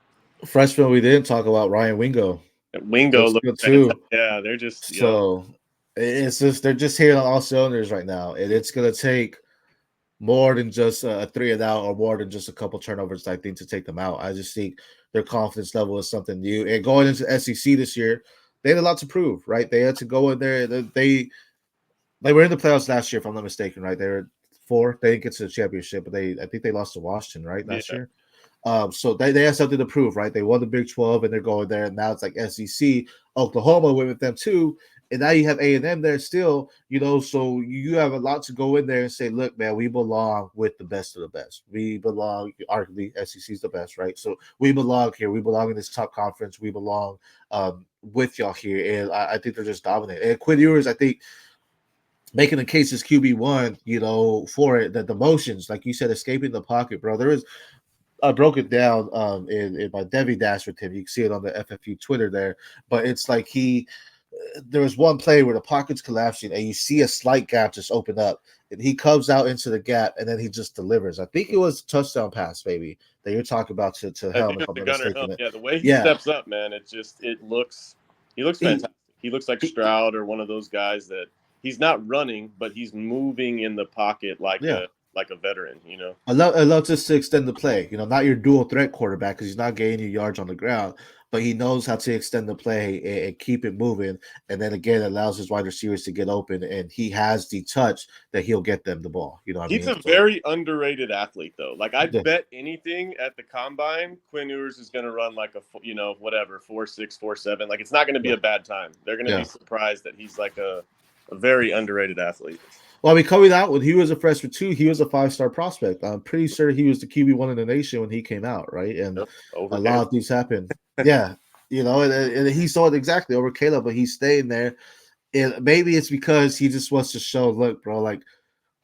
Freshman, we didn't talk about Ryan Wingo. Wingo looks good fantastic. too. Yeah, they're just so it's just they're just hitting on all cylinders right now, and it's gonna take more than just a 3-and-out or more than just a couple turnovers, I think, to take them out. I just think their confidence level is something new. And going into SEC this year, they had a lot to prove, right? They had to go in there. They were in the playoffs last year, if I'm not mistaken, right? They were 4. They didn't get to the championship, but I think they lost to Washington, right, last year. So they have something to prove, right? They won the Big 12 and they're going there, and now it's like SEC. Oklahoma went with them too, and now you have A&M there still, so you have a lot to go in there and say, look, man, we belong with the best of the best. We belong, arguably SEC is the best, right? So we belong here. We belong in this top conference. We belong with y'all here, and I think they're just dominant. And Quinn Ewers, I think, making the case as QB1, for it, that the motions, like you said, escaping the pocket, bro. I broke it down in my DEVY Dash with him. You can see it on the FFU Twitter there. But it's like there was one play where the pocket's collapsing and you see a slight gap just open up. And he comes out into the gap and then he just delivers. I think it was a touchdown pass, maybe, that you're talking about to Helm, if I'm not mistaken. Yeah, the way he steps up, man, he looks fantastic. He looks like Stroud or one of those guys that he's not running, but he's moving in the pocket like a veteran, I love just to extend the play, not your dual threat quarterback because he's not gaining you yards on the ground, but he knows how to extend the play and keep it moving. And then again, it allows his wide receivers to get open, and he has the touch that he'll get them the ball. He's a very underrated athlete, though. Like I'd bet anything at the combine, Quinn Ewers is going to run like a 4.6, 4.7. Like it's not going to be a bad time. They're going to be surprised that he's like a very underrated athlete. Well, I mean, coming out when he was a freshman too, he was a 5-star prospect. I'm pretty sure he was the QB1 in the nation when he came out, right? And a lot of these happened. Yeah, and he saw it exactly over Caleb, but he's staying there. And maybe it's because he just wants to show, look, bro, like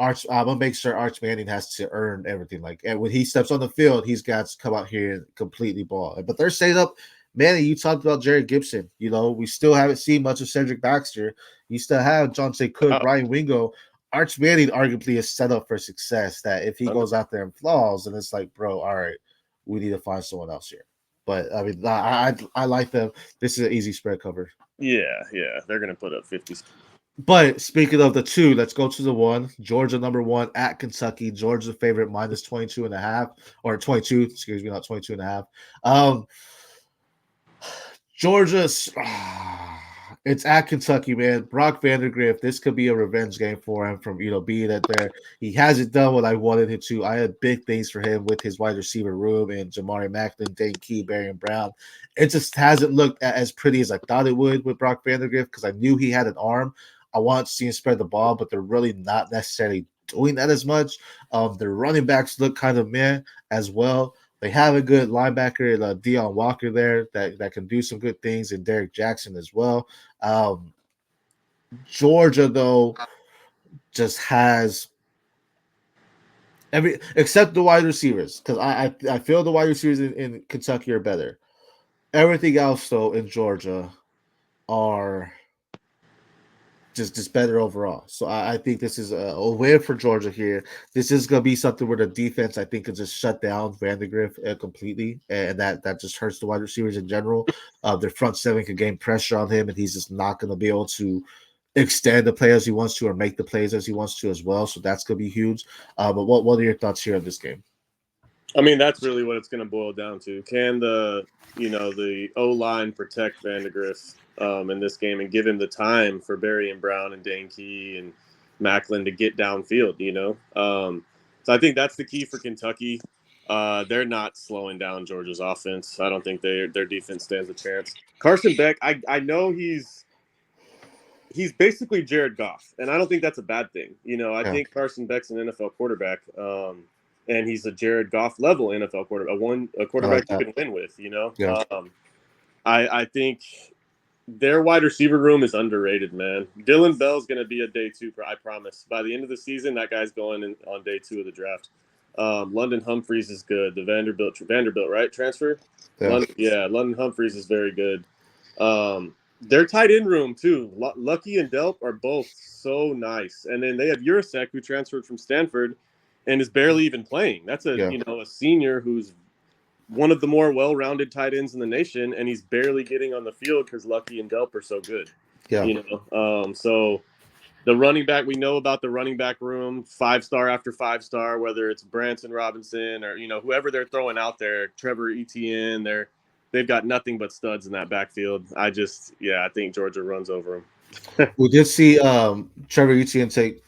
I'm gonna make sure Arch Manning has to earn everything. Like, and when he steps on the field, he's got to come out here and completely ball. But they're staying up. Manny, you talked about Jared Gibson. We still haven't seen much of Cedric Baxter. You still have Johntay Cook, Ryan Wingo. Arch Manning arguably is set up for success, that if he goes out there and flaws, and it's like, bro, all right, we need to find someone else here. But I mean, I like them. This is an easy spread cover. Yeah, they're gonna put up 50. But speaking of the 2, let's go to the 1. Georgia number 1 at Kentucky. Georgia favorite minus 22.5 or 22. Excuse me, not 22.5. Georgia's. It's at Kentucky, man. Brock Vandagriff, this could be a revenge game for him from, being at there. He hasn't done what I wanted him to. I had big things for him with his wide receiver room and Jamari Macklin, Dane Key, Barry Brown. It just hasn't looked as pretty as I thought it would with Brock Vandagriff because I knew he had an arm. I want to see him spread the ball, but they're really not necessarily doing that as much. Their running backs look kind of meh as well. They have a good linebacker, Deion Walker there that can do some good things, and Derek Jackson as well. Georgia, though, just has every except the wide receivers, because I feel the wide receivers in Kentucky are better. Everything else, though, in Georgia are just better overall. So I think this is a win for Georgia here. This is going to be something where the defense, I think, can just shut down Vandergriff completely, and that just hurts the wide receivers in general. Their front seven can gain pressure on him, and he's just not going to be able to extend the play as he wants to or make the plays as he wants to as well. So that's going to be huge. But what are your thoughts here on this game? I mean, that's really what it's going to boil down to. Can the O line protect Vandegrift in this game and give him the time for Barry and Brown and Dane Key and Macklin to get downfield? So I think that's the key for Kentucky. They're not slowing down Georgia's offense. I don't think their defense stands a chance. Carson Beck, I know he's basically Jared Goff, and I don't think that's a bad thing. I Yeah, think Carson Beck's an NFL quarterback. And he's a Jared Goff level NFL quarterback, a I like quarterback you that. can win with. Yeah, I think their wide receiver room is underrated, man. Dylan Bell's going to be a day two, I promise. By the end of the season, that guy's going on day two of the draft. London Humphreys is good. The Vanderbilt, right? Transfer. yeah, London Humphreys is very good. Their tight end room too. Lucky and Delp are both so nice, and then they have Urasek, who transferred from Stanford and is barely even playing. That's yeah, a senior who's one of the more well-rounded tight ends in the nation, and he's barely getting on the field because Lucky and Delp are so good. yeah. So the running back, we know about the running back room, 5-star after 5-star, whether it's Branson Robinson or whoever they're throwing out there, Trevor Etienne. They've got nothing but studs in that backfield. I think Georgia runs over them. We did see Trevor Etienne take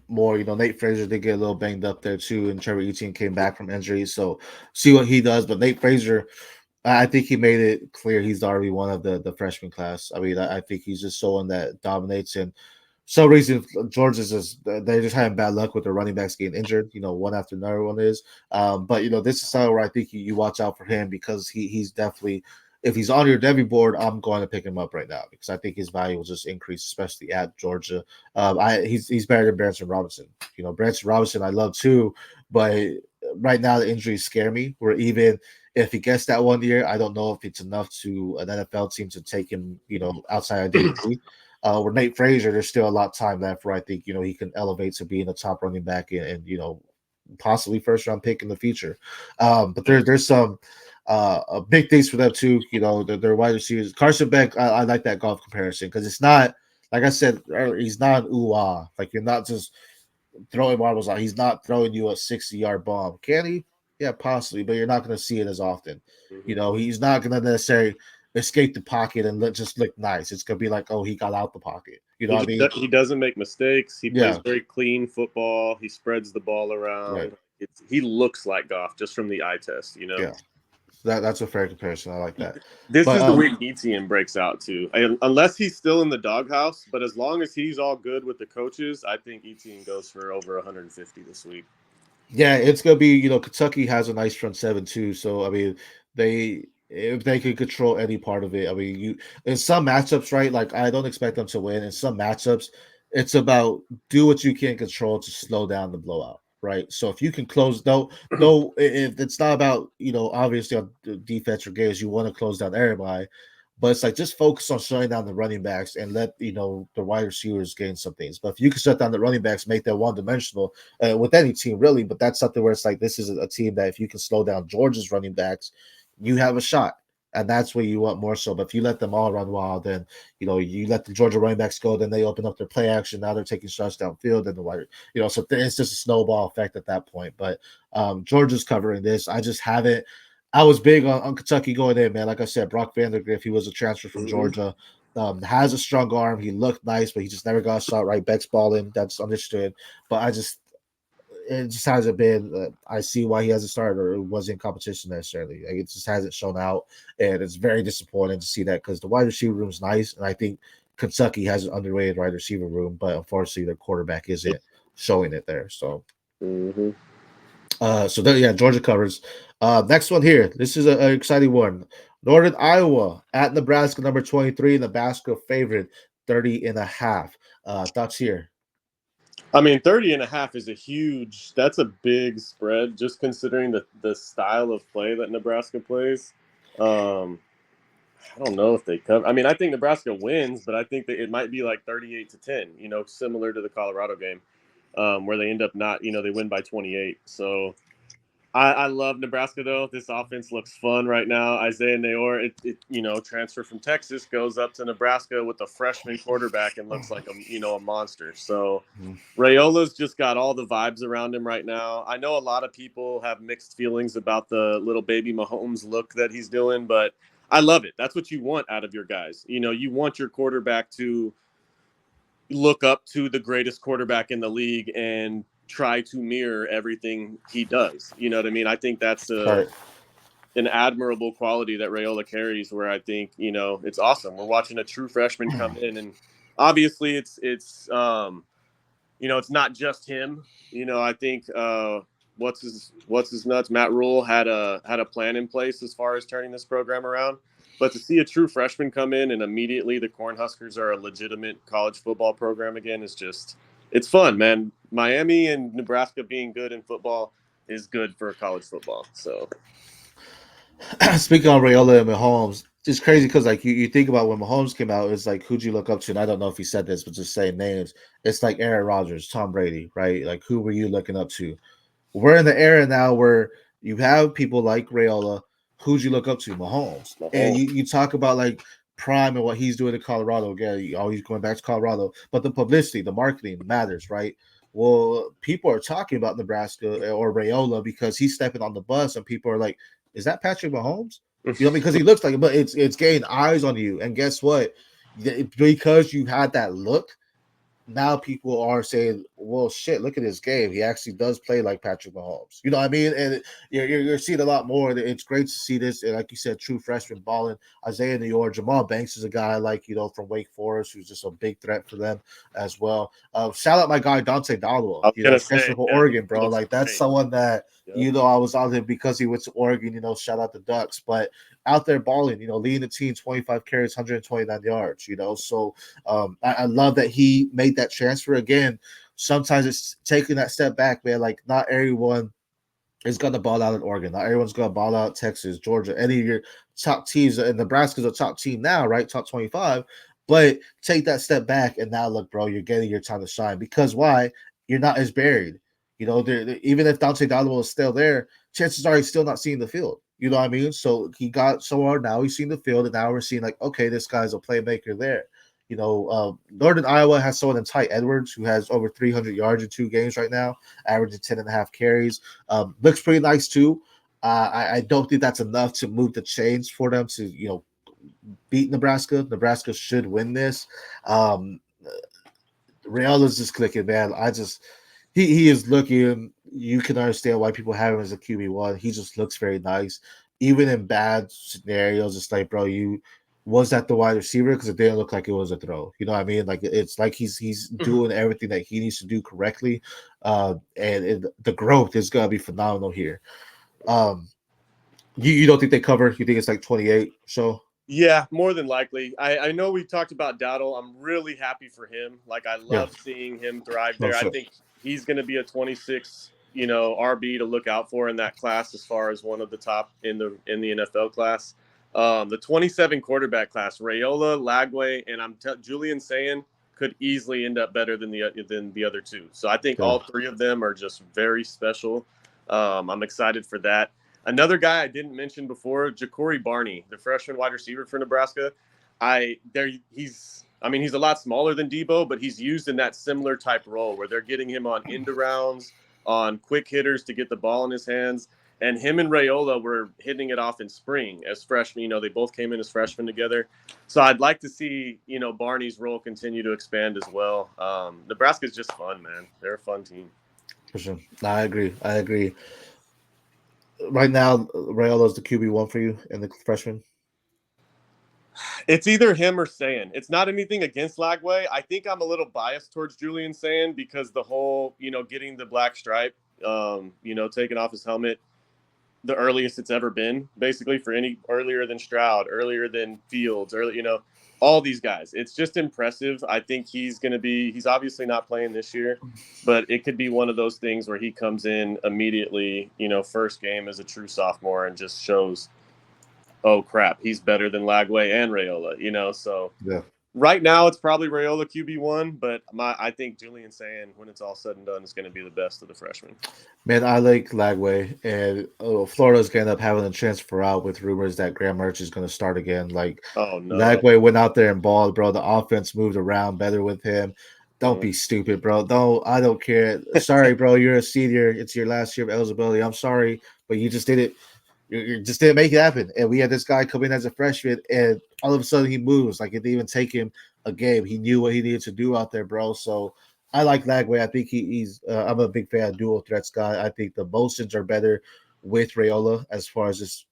more. Nate Frazier did get a little banged up there too, and Trevor Etienne came back from injury. So see what he does. But Nate Frazier, I think he made it clear he's already one of the freshman class. I mean, I think he's just someone that dominates. And some reason Georgia's just they're just having bad luck with their running backs getting injured. One after another one is. But this is something where I think you watch out for him because he's definitely, if he's on your DEVY board, I'm going to pick him up right now because I think his value will just increase, especially at Georgia. He's better than Branson Robinson. Branson Robinson I love too, but right now the injuries scare me. Where even if he gets that 1 year, I don't know if it's enough to an NFL team to take him, outside of day three. Where Nate Frazier, there's still a lot of time left where I think, he can elevate to being a top running back and possibly first round pick in the future. But there's some big things for them too. Their wide receivers. Carson Beck, I like that golf comparison because it's not, like I said earlier, he's not ooh ah. Like you're not just throwing marbles out. He's not throwing you a 60-yard bomb. Can he? Yeah, possibly, but you're not going to see it as often. Mm-hmm. He's not going to necessarily escape the pocket and just look nice. It's going to be like, oh, he got out the pocket. You know what I mean? He doesn't make mistakes. He plays Yeah, very clean football. He spreads the ball right. around. He looks like Goff just from the eye test. Yeah, that's a fair comparison. I like that. This But is the week Etienne breaks out too, unless he's still in the doghouse. But as long as he's all good with the coaches, I think Etienne goes for over 150 this week. yeah, it's gonna be, Kentucky has a nice front seven too. So I mean, if they can control any part of it, I mean, in some matchups, right? Like I don't expect them to win. In some matchups, it's about do what you can control to slow down the blowout, right? So if you can close, though, if it's not about obviously on the defense or games, you want to close down everybody. But it's like just focus on shutting down the running backs and let the wide receivers gain some things. But if you can shut down the running backs, make them one dimensional with any team really. But that's something where it's like this is a team that if you can slow down Georgia's running backs, you have a shot, and that's what you want more so. But if you let them all run wild, then you let the Georgia running backs go, then they open up their play action. Now they're taking shots downfield, and the wide, so it's just a snowball effect at that point. But Georgia's covering this. I just haven't. I was big on Kentucky going in, man. Like I said, Brock Vandagriff, he was a transfer from Mm-hmm. Georgia. Has a strong arm. He looked nice, but he just never got a shot right. Beck's balling. That's understood. But it just hasn't been. I see why he hasn't started or was in competition necessarily. Like, it just hasn't shown out, and it's very disappointing to see that because the wide receiver room is nice, and I think Kentucky has an underrated wide receiver room, but unfortunately, their quarterback isn't showing it there. So. Mm-hmm. Georgia covers. Next one here. This is an exciting one. Northern Iowa at Nebraska, number 23. Nebraska favorite. 30.5. Thoughts here? I mean, 30.5 is that's a big spread, just considering the style of play that Nebraska plays. Um, I don't know if they cover. I mean, I think Nebraska wins, but I think that it might be like 38-10, similar to the Colorado game, where they end up not, they win by 28. So I love Nebraska, though. This offense looks fun right now. Isaiah Nayor, transfer from Texas, goes up to Nebraska with a freshman quarterback and looks like a monster. So Rayola's just got all the vibes around him right now. I know a lot of people have mixed feelings about the little baby Mahomes look that he's doing, but I love it. That's what you want out of your guys. You want your quarterback to look up to the greatest quarterback in the league and try to mirror everything he does. You know what I mean? I think that's Right. an admirable quality that Rayola carries, where I think, it's awesome. We're watching a true freshman come in, and obviously it's not just him. I think what's his nuts, Matt Rule had a plan in place as far as turning this program around. But to see a true freshman come in and immediately the Cornhuskers are a legitimate college football program again is it's fun, man. Miami and Nebraska being good in football is good for college football. So Speaking on Rayola and Mahomes, it's crazy because like you think about when Mahomes came out, it's like who'd you look up to? And I don't know if he said this, but just saying names. It's like Aaron Rodgers, Tom Brady, right? Like who were you looking up to? We're in the era now where you have people like Rayola. Who'd you look up to? Mahomes. And Mahomes. you talk about like Prime and what he's doing in Colorado. Again, he's going back to Colorado. But the publicity, the marketing matters, right? Well, people are talking about Nebraska or Rayola because he's stepping on the bus, and people are like, "Is that Patrick Mahomes?" Because he looks like it, but it's getting eyes on you. And guess what? Because you had that look, now people are saying, "Well, shit, look at this game. He actually does play like Patrick Mahomes." You know what I mean? And you're seeing a lot more. It's great to see this. And like you said, true freshman balling. Isaiah Neyor, Jamal Banks is a guy like from Wake Forest who's just a big threat for them as well. Shout out my guy Dante Dodwell. I was gonna Freshman say, for yeah, Oregon, he bro. looks Like that's great. someone that Yep. I was on him because he went to Oregon. Shout out the Ducks, but out there balling. Leading the team, 25 carries, 129 yards. So I love that he made that transfer again. Sometimes it's taking that step back, man. Like not everyone is going to ball out in Oregon. Not everyone's going to ball out Texas, Georgia, any of your top teams. And Nebraska's a top team now, right? Top 25. But take that step back and now look, bro, you're getting your time to shine. Because why? You're not as buried. Even if Dante Dodwell is still there, chances are he's still not seeing the field. You know what I mean? So he got somewhere now. He's seen the field, and now we're seeing like, okay, this guy's a playmaker there. Northern Iowa has someone in Ty Edwards who has over 300 yards in 2 games right now, averaging 10.5 carries. Looks pretty nice too. I don't think that's enough to move the chains for them to beat Nebraska. Nebraska should win this. Real is just clicking, man. He is looking. You can understand why people have him as a QB1. He just looks very nice, even in bad scenarios. It's like, bro, you was that the wide receiver because it didn't look like it was a throw. You know what I mean? Like it's like he's doing everything that he needs to do correctly, the growth is gonna be phenomenal here. You don't think they cover? You think it's like 28? So Yeah, more than likely. I know we talked about Dowdle. I'm really happy for him. Like I yeah, love seeing him thrive no there. I shit. think he's going to be a 26, RB to look out for in that class as far as one of the top in the NFL class. The 27 quarterback class, Rayola, Lagway, and Julian Sayin could easily end up better than the other two. So I think Yeah. all three of them are just very special. I'm excited for that. Another guy I didn't mention before, Ja'Cory Barney, the freshman wide receiver for Nebraska. He's a lot smaller than Debo, but he's used in that similar type role where they're getting him on end arounds, on quick hitters to get the ball in his hands. And him and Rayola were hitting it off in spring as freshmen. They both came in as freshmen together. So I'd like to see, Barney's role continue to expand as well. Nebraska's just fun, man. They're a fun team. For sure. No, I agree. I agree. Right now, Rayola's the QB1 for you and the freshman. It's either him or Sayin. It's not anything against Lagway. I think I'm a little biased towards Julian Sayin because the whole, getting the black stripe, taking off his helmet. the earliest it's ever been, basically, for any earlier than Stroud, earlier than Fields, early, all these guys. It's just impressive. I think he's obviously not playing this year, but it could be one of those things where he comes in immediately, first game as a true sophomore and just shows, oh crap, he's better than Lagway and Raiola, so Yeah. right now it's probably Raiola QB1, but I think Julian saying when it's all said and done is going to be the best of the freshmen. Man, I like Lagway, and Florida's going to end up having a transfer out with rumors that Graham Mertz is going to start again. Like, Oh no. Lagway went out there and balled, bro. The offense moved around better with him. Don't be stupid, bro. I don't care. Sorry, bro. You're a senior. It's your last year of eligibility. I'm sorry, but you just did it. You just didn't make it happen. And we had this guy come in as a freshman, and all of a sudden he moves. Like, it didn't even take him a game. He knew what he needed to do out there, bro. So I like Lagway. I think he's I'm a big fan of dual threats guy. I think the motions are better with Raiola as far as just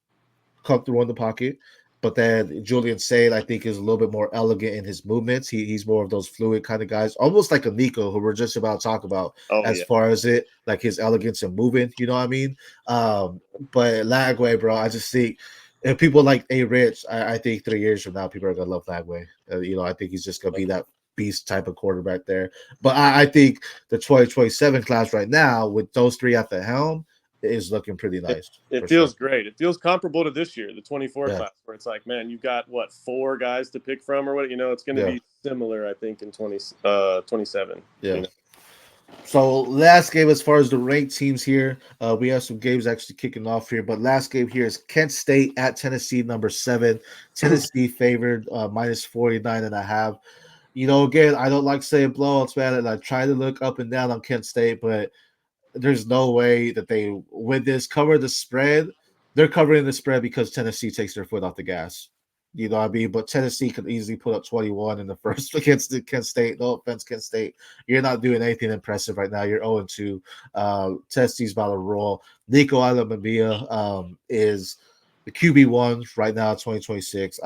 comfortable in the pocket. But then Julian Sade, I think, is a little bit more elegant in his movements. He's more of those fluid kind of guys, almost like a Nico, who we're just about to talk about Oh as yeah. far as it, like his elegance and moving. You know what I mean? But Lagway, bro, I just think if people like A Rich, I think 3 years from now, people are gonna love Lagway. I think he's just gonna be that beast type of quarterback there. But I think the 2027 class right now, with those three at the helm, is looking pretty nice. It For sure. feels great. It feels comparable to this year, the 24 Yeah. class, where it's like, man, you've got what, 4 guys to pick from or what? It's going to Yeah. be similar, I think, in 27. Yeah. So last game, as far as the ranked teams here, we have some games actually kicking off here. But last game here is Kent State at Tennessee, number 7. Tennessee favored minus 49.5. Again, I don't like saying blowouts, man, and I try to look up and down on Kent State, but there's no way that they win this. Cover the spread. They're covering the spread because Tennessee takes their foot off the gas. You know what I mean? But Tennessee could easily put up 21 in the first against the Kent State. No offense, Kent State. You're not doing anything impressive right now. You're 0-2. Tennessee's about to roll. Nico Alamabia is the QB1 right now, 2026.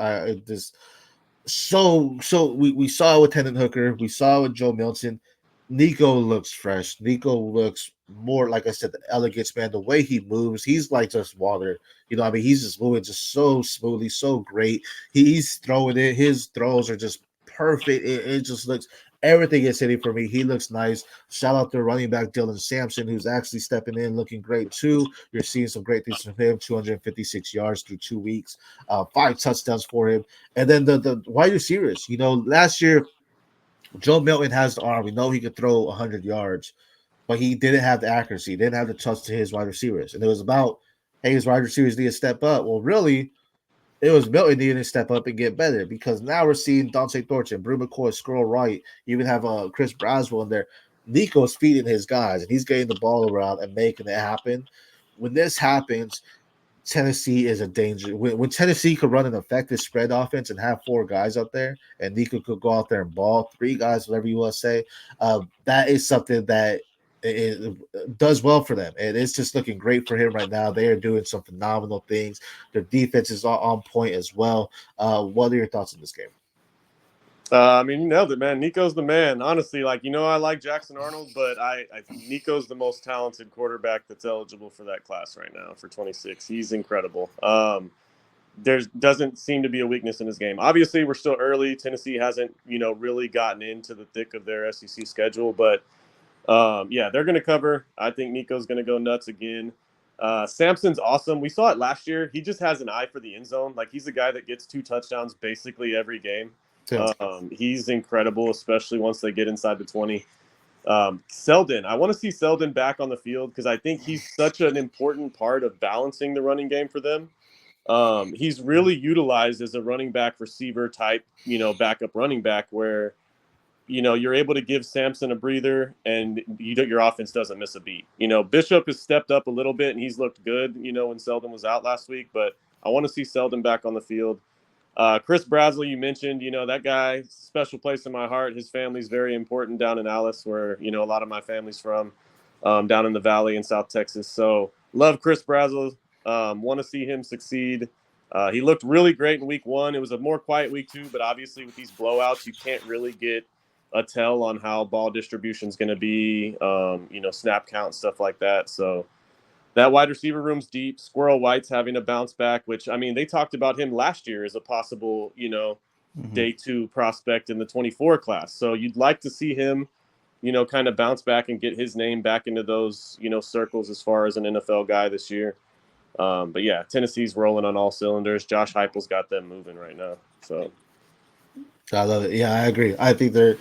We saw it with Hendon Hooker. We saw it with Joe Milton. Nico looks fresh. Nico looks more, like I said, the elegance, man. The way he moves, he's like just water. I mean, he's just moving just so smoothly, so great. He's throwing it. His throws are just perfect. It just looks, everything is hitting for me. He looks nice. Shout out to running back Dylan Sampson, who's actually stepping in, looking great too. You're seeing some great things from him. 256 yards through 2 weeks, 5 touchdowns for him. And then the wide receivers. Last year Joe Milton has the arm. We know he could throw 100 yards, but he didn't have the accuracy, didn't have the touch to his wide receivers. And it was about, hey, his wide receivers need to step up. Well, really, it was Milton needing to step up and get better, because now we're seeing Dante Thornton, Brew McCoy, scroll right. You even have Chris Braswell in there. Nico's feeding his guys, and he's getting the ball around and making it happen. When this happens, Tennessee is a danger. When Tennessee could run an effective spread offense and have 4 guys up there, and Nico could go out there and ball 3 guys, whatever you want to say, that is something that it does well for them. And it's just looking great for him right now. They are doing some phenomenal things. Their defense is on point as well. What are your thoughts on this game? I mean, you nailed it, man. Nico's the man. Honestly, I like Jackson Arnold, but I think Nico's the most talented quarterback that's eligible for that class right now for 26. He's incredible. There doesn't seem to be a weakness in his game. Obviously, we're still early. Tennessee hasn't, really gotten into the thick of their SEC schedule, but yeah, they're going to cover. I think Nico's going to go nuts again. Sampson's awesome. We saw it last year. He just has an eye for the end zone. Like, he's a guy that gets 2 touchdowns basically every game. He's incredible, especially once they get inside the 20. Selden, I want to see Selden back on the field because I think he's such an important part of balancing the running game for them. He's really utilized as a running back receiver type, backup running back where, you're able to give Sampson a breather and your offense doesn't miss a beat. Bishop has stepped up a little bit and he's looked good, when Selden was out last week, but I want to see Selden back on the field. Chris Brasley, you mentioned, that guy, special place in my heart. His family's very important down in Alice, where, a lot of my family's from, down in the Valley in South Texas. So love Chris Brasley. Want to see him succeed. He looked really great in week 1. It was a more quiet week 2, but obviously with these blowouts, you can't really get a tell on how ball distribution is going to be, snap count, stuff like that. So That wide receiver room's deep. Squirrel White's having a bounce back, which, I mean, they talked about him last year as a possible, Mm-hmm. day 2 prospect in the 24 class. So you'd like to see him, kind of bounce back and get his name back into those, circles as far as an NFL guy this year. But yeah, Tennessee's rolling on all cylinders. Josh Heupel's got them moving right now. So I love it. Yeah, I agree. I think they're,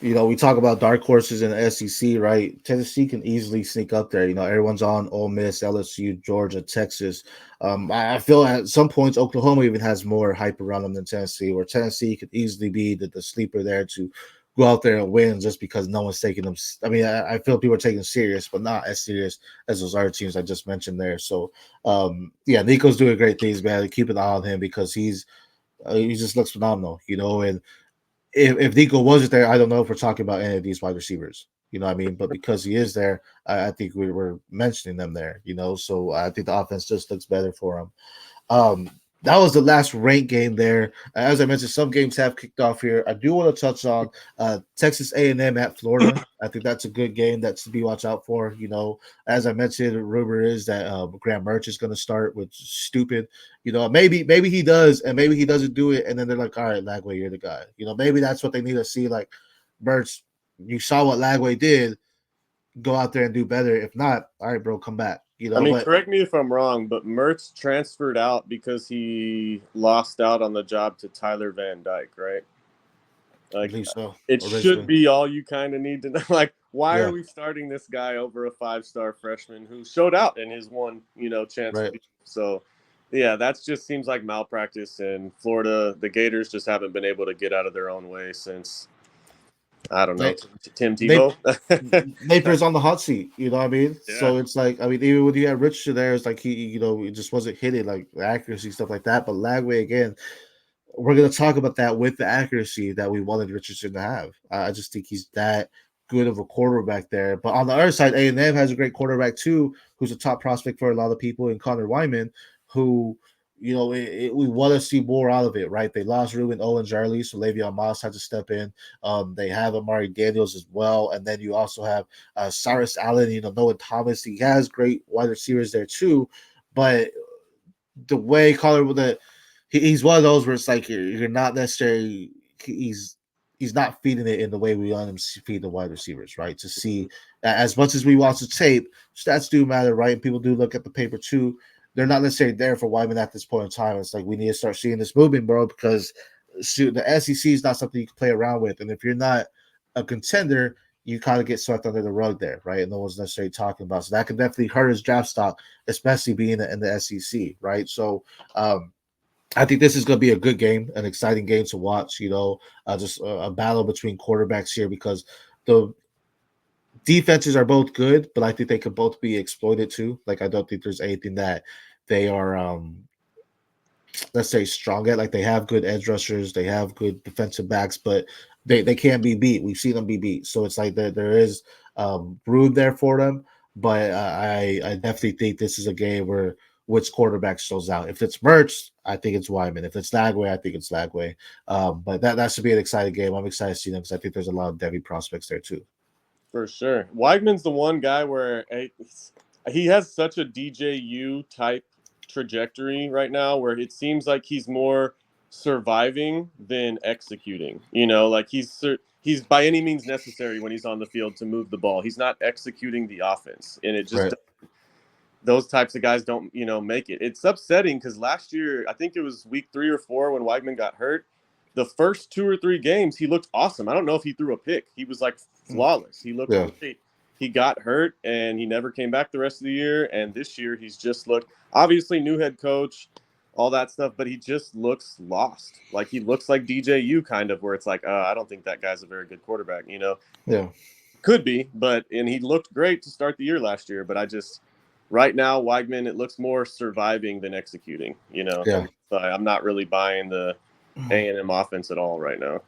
we talk about dark horses in the SEC, right? Tennessee can easily sneak up there. Everyone's on Ole Miss, LSU, Georgia, Texas. I feel at some points Oklahoma even has more hype around them than Tennessee, where Tennessee could easily be the sleeper there to go out there and win just because no one's taking them. I mean, I feel people are taking them serious, but not as serious as those other teams I just mentioned there. So, yeah, Nico's doing great things, man. Keep an eye on him because he just looks phenomenal, and if Nico wasn't there, I don't know if we're talking about any of these wide receivers. You know what I mean? But because he is there, I think we were mentioning them there, so I think the offense just looks better for him. That was the last ranked game there. As I mentioned, some games have kicked off here. I do want to touch on Texas A&M at Florida. I think that's a good game that's to be watched out for. As I mentioned, the rumor is that Graham Mertz is going to start, which is stupid. Maybe he does, and maybe he doesn't do it, and then they're like, all right, Lagway, you're the guy. Maybe that's what they need to see. Like, Mertz, you saw what Lagway did. Go out there and do better. If not, all right, bro, come back. I mean, But correct me if I'm wrong, but Mertz transferred out because he lost out on the job to Tyler Van Dyke, right? I Like, believe so. it should Originally, be all you kind of need to know. Like, why yeah, are we starting this guy over a 5-star freshman who showed out in his one, chance to right. be? So, yeah, that just seems like malpractice. And Florida, the Gators just haven't been able to get out of their own way since, I don't know, Nate, Tim Nate, Tebow. Naper's on the hot seat. You know what I mean? Yeah, So it's like, I mean, even when you had Richardson there, it's like it just wasn't hitting like the accuracy stuff like that. But Lagway again, we're gonna talk about that with the accuracy that we wanted Richardson to have. I just think he's that good of a quarterback there. But on the other side, A&M has a great quarterback too, who's a top prospect for a lot of people in Connor Wyman, who we want to see more out of it, right? They lost Ruben Owens early, so Le'Veon Moss had to step in. They have Amari Daniels as well, and then you also have Cyrus Allen, Noah Thomas. He has great wide receivers there too, but the way Connor he's one of those where it's like you're not necessarily he's not feeding it in the way we want him to feed the wide receivers, right? To see as much as we watch the tape, stats do matter, right? And people do look at the paper too. They're not necessarily there for Wyman at this point in time. It's like we need to start seeing this movement, bro, because the SEC is not something you can play around with. And if you're not a contender, you kind of get swept under the rug there, right? And no one's necessarily talking about. So that could definitely hurt his draft stock, especially being in the SEC, right? So I think this is going to be a good game, an exciting game to watch. Just a battle between quarterbacks here because the defenses are both good, but I think they could both be exploited too. Like I don't think there's anything that they are let's say strong at. Like they have good edge rushers, they have good defensive backs, but they can't be beat. We've seen them be beat, so it's like there is room there for them. But I definitely think this is a game where which quarterback shows out. If it's Mertz, I think it's Wyman. If it's Lagway, I think it's Lagway. But that should be an exciting game. I'm excited to see them because I think there's a lot of DEVY prospects there too. for sure. Weidman's the one guy where he has such a DJU type trajectory right now where it seems like he's more surviving than executing. Like he's by any means necessary when he's on the field to move the ball. He's not executing the offense, and it just Right. those types of guys don't make it. It's upsetting because last year I think it was week 3 or 4 when Weidman got hurt. The first 2 or 3 games he looked awesome. I don't know if he threw a pick. He was like flawless. He looked Yeah. great. He got hurt and he never came back the rest of the year. And this year he's just looked, obviously new head coach, all that stuff, but he just looks lost. Like he looks like DJU kind of, where it's like, I don't think that guy's a very good quarterback. Yeah. Could be, and he looked great to start the year last year. But right now, Weidman, it looks more surviving than executing. Yeah. So I'm not really buying the A&M offense at all right now.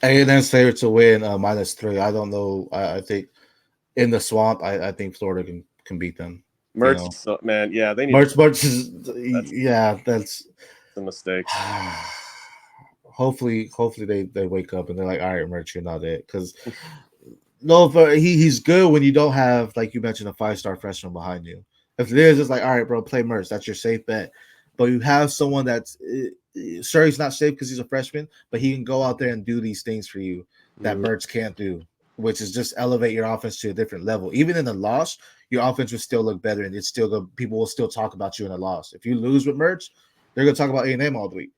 A&M's favorite to win -3. I don't know. I think in the swamp, I think Florida can beat them. Mertz, man, yeah, they need Mertz is that's a mistake. hopefully they wake up and they're like, all right, Mertz, you're not it. Because no, but he's good when you don't have, like you mentioned, a 5-star freshman behind you. If it is, it's like, all right, bro, play Mertz. That's your safe bet. But you have someone that's sure he's not safe because he's a freshman, but he can go out there and do these things for you that Mhm. Mertz can't do, which is just elevate your offense to a different level. Even in the loss, your offense will still look better, and it's still good. People will still talk about you in a loss. If you lose with Mertz, they're gonna talk about A&M all the week.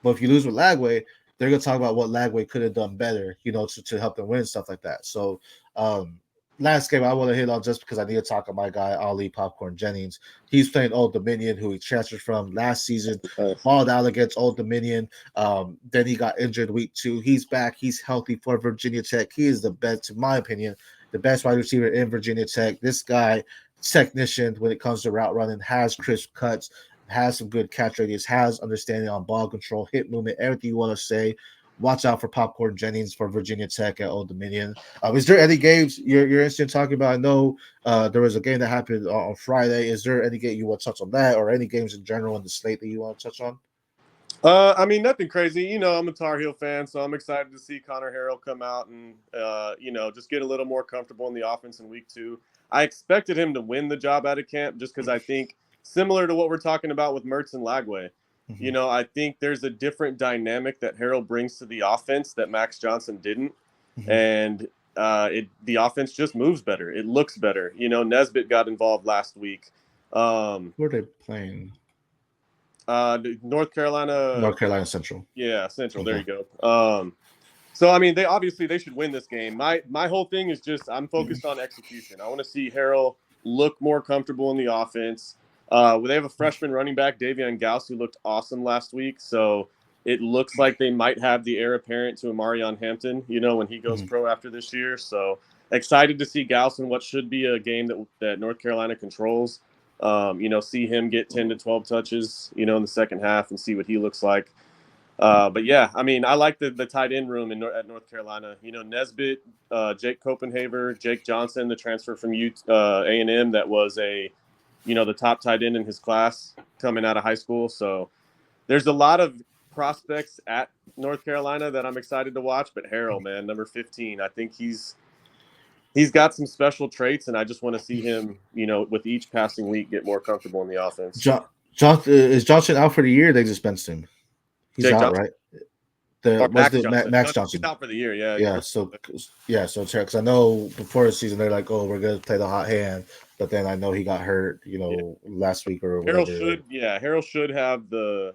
But if you lose with Lagway, they're gonna talk about what Lagway could have done better, to help them win, stuff like that. So um last game I want to hit on just because I need to talk about my guy Ali Popcorn Jennings. He's playing Old Dominion, who he transferred from last season, Nice. balled out against Old Dominion. Then he got injured week 2. He's back. He's healthy for Virginia Tech. He is the best, in my opinion, the best wide receiver in Virginia Tech. This guy, technician when it comes to route running, has crisp cuts, has some good catch radius, has understanding on ball control, hip movement, everything you want to say. Watch out for Popcorn Jennings for Virginia Tech at Old Dominion. Is there any games you're interested in talking about? I know there was a game that happened on Friday. Is there any game you want to touch on that, or any games in general in the slate that you want to touch on? I mean, nothing crazy. I'm a Tar Heel fan, so I'm excited to see Connor Harrell come out and, just get a little more comfortable in the offense in week 2. I expected him to win the job out of camp just because I think, similar to what we're talking about with Mertz and Lagway, Mm-hmm. I think there's a different dynamic that Harrell brings to the offense that Max Johnson didn't. Mm-hmm. And the offense just moves better. It looks better. Nesbitt got involved last week. Who are they playing? North Carolina. North Carolina Central. Yeah, Central. There Okay. you go. So I mean, they should win this game. My whole thing is just I'm focused on execution. I want to see Harrell look more comfortable in the offense. They have a freshman running back, Davion Gauss, who looked awesome last week. So it looks like they might have the heir apparent to Amarion Hampton, when he goes Mm-hmm. pro after this year. So excited to see Gauss in what should be a game that North Carolina controls. See him get 10 to 12 touches, in the second half and see what he looks like. But yeah, I mean, I like the tight end room at North Carolina. Nesbitt, Jake Copenhaver, Jake Johnson, the transfer from A&M that was the top tight end in his class coming out of high school. So there's a lot of prospects at North Carolina that I'm excited to watch. But Harrell, man, number 15, I think he's got some special traits, and I just want to see him, with each passing week get more comfortable in the offense. Is Johnson out for the year? They just benched him. He's Jake out, Johnson right? or Was Max the Johnson? Max No, he's Johnson? out for the year. Yeah, Yeah. So it's because I know before the season they're like, oh, we're gonna play the hot hand, but then I know he got hurt, yeah. last week or Harrell whatever. should have the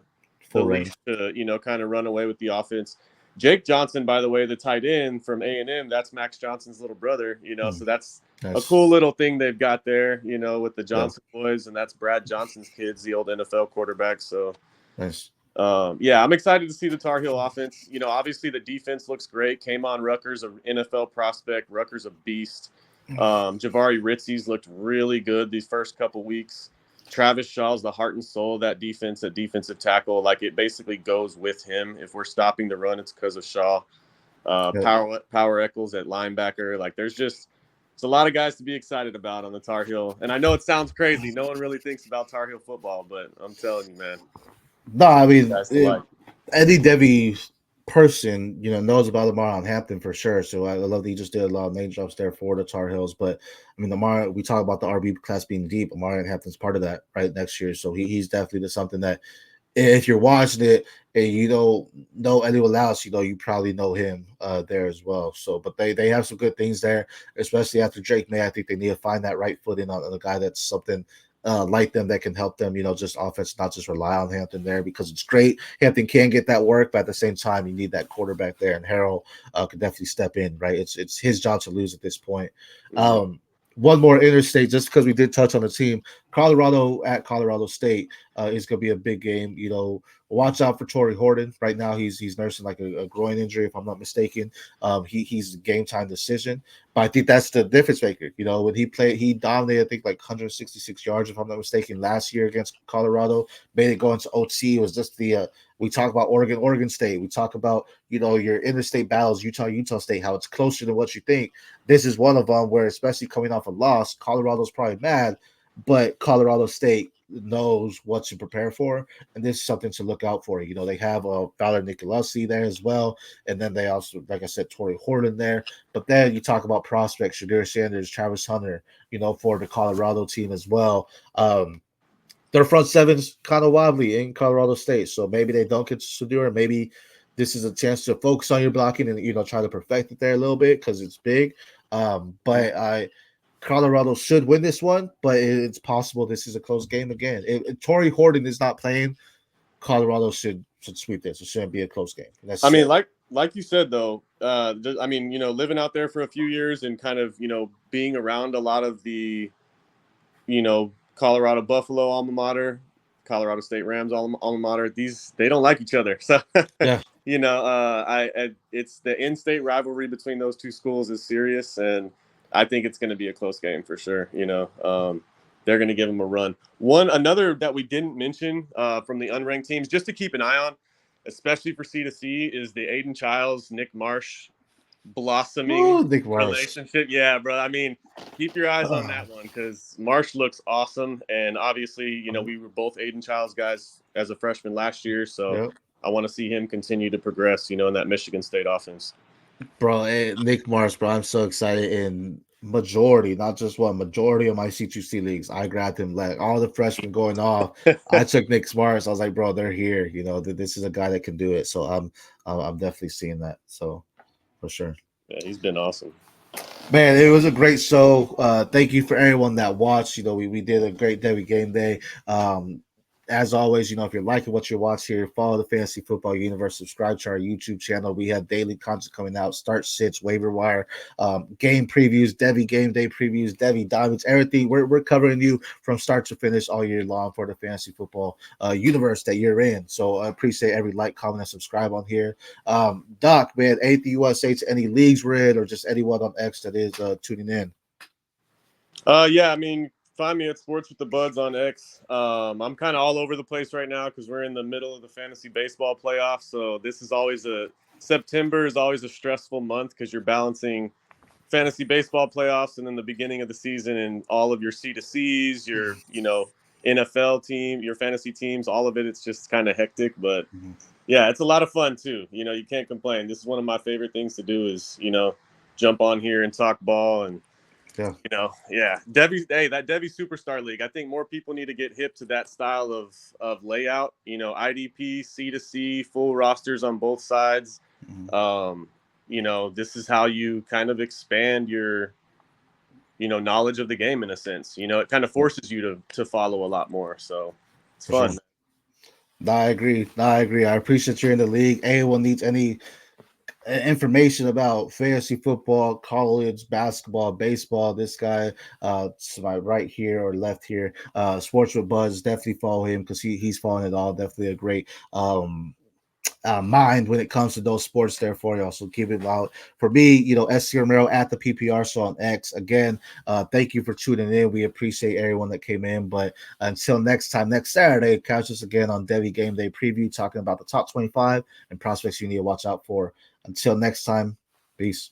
Full leash reign. to kind of run away with the offense. Jake Johnson, by the way, the tight end from A&M, that's Max Johnson's little brother. So that's a Nice. cool little thing they've got there. With the Yeah. Johnson boys, and that's Brad Johnson's kids, the old NFL quarterback. So Nice. yeah, I'm excited to see the Tar Heel offense. Obviously the defense looks great. K'Mon Rucker's an NFL prospect. Rucker's a beast. Jabari Ritzies looked really good these first couple weeks. Travis Shaw's the heart and soul of that defense at defensive tackle. Like, it basically goes with him. If we're stopping the run, it's because of Shaw. Yeah. Power Eccles at linebacker. Like, it's a lot of guys to be excited about on the Tar Heel. And I know it sounds crazy. No one really thinks about Tar Heel football, but I'm telling you, man, No, I mean, guys to like. any Debbie person, knows about Lamar on Hampton for sure. So I love that he just did a lot of name drops there for the Tar Heels. But I mean, Lamar, we talk about the RB class being deep. Lamar and Hampton's part of that right next year. So he's definitely something that if you're watching it and you don't know anyone else, you probably know him there as well. So, but they have some good things there, especially after Drake May. I think they need to find that right footing on a guy that's something like them that can help them, just offense, not just rely on Hampton there because it's great. Hampton can get that work, but at the same time, you need that quarterback there, and Harrell could definitely step in, right? It's his job to lose at this point. Mm-hmm. One more interstate, just because we did touch on the team, Colorado at Colorado State is going to be a big game. Watch out for Torrey Horton. Right now, he's nursing like a groin injury, if I'm not mistaken. He's a game time decision, but I think that's the difference maker. When he played, he dominated, I think, like 166 yards, if I'm not mistaken, last year against Colorado. Made it go into OT. It was just we talk about Oregon State. We talk about your interstate battles, Utah State, how it's closer than what you think. This is one of them where, especially coming off a loss, Colorado's probably mad, but Colorado State knows what to prepare for, and this is something to look out for. They have Fowler Nicolussi there as well, and then they also, like I said, Torrey Horton there. But then you talk about prospects, Shadir Sanders, Travis Hunter, for the Colorado team as well. Their front seven's kind of wobbly in Colorado State, so maybe they don't get to Sedura. Maybe this is a chance to focus on your blocking and try to perfect it there a little bit because it's big. But Colorado should win this one, but it's possible this is a close game again. If Torrey Horton is not playing, Colorado should sweep this. It shouldn't be a close game. I mean, like you said though, I mean, living out there for a few years and kind of being around a lot of the Colorado Buffalo alma mater, Colorado State Rams alma mater. They don't like each other, so yeah. It's the in-state rivalry between those two schools is serious, and I think it's going to be a close game for sure. They're going to give them a run. Another that we didn't mention from the unranked teams, just to keep an eye on, especially for C2C, is the Aiden Childs, Nick Marsh blossoming relationship. Yeah, bro. I mean, keep your eyes on that one because Marsh looks awesome, and obviously, we were both Aiden Childs guys as a freshman last year, so I want to see him continue to progress, in that Michigan State offense. Bro, Nick Marsh, bro, I'm so excited. In majority, not just one, majority of my C2C leagues, I grabbed him. Like all the freshmen going off, I took Nick Marsh. I was like, bro, they're here. This is a guy that can do it. So I'm definitely seeing that. So for sure. Yeah, he's been awesome. Man, it was a great show. Thank you for everyone that watched. We did a great DEVY Game Day. As always, if you're liking what you watch here, follow the Fantasy Football Universe, subscribe to our YouTube channel. We have daily content coming out, start sits, waiver wire, game previews, DEVY Game Day previews, DEVY Diamonds, everything. We're covering you from start to finish all year long for the Fantasy Football universe that you're in. So I appreciate every like, comment, and subscribe on here. Doc, man, anything you want to say to any leagues we're in or just anyone on X that is tuning in? Yeah, I mean, find me at Sports with the Buds on X. I'm kind of all over the place right now because we're in the middle of the fantasy baseball playoffs. So September is always a stressful month because you're balancing fantasy baseball playoffs and then the beginning of the season and all of your C2Cs, your, NFL team, your fantasy teams, all of it. It's just kind of hectic, but yeah, it's a lot of fun too. You can't complain. This is one of my favorite things to do is, jump on here and talk ball and, that DEVY Superstar League. I think more people need to get hip to that style of layout. IDP, C2C, full rosters on both sides. This is how you kind of expand your, knowledge of the game in a sense. It kind of forces you to follow a lot more. So it's fun. No, I agree. I appreciate you're in the league. Anyone needs any information about fantasy football, college basketball, baseball, this guy to my right here or left here, Sports with Buzz, definitely follow him because he's following it all. Definitely a great mind when it comes to those sports there for you. Also keep it out for me, SC Romero at the PPR show on X. Again, thank you for tuning in. We appreciate everyone that came in, but until next time, next Saturday, catch us again on DEVY Game Day preview, talking about the top 25 and prospects you need to watch out for. Until next time, peace.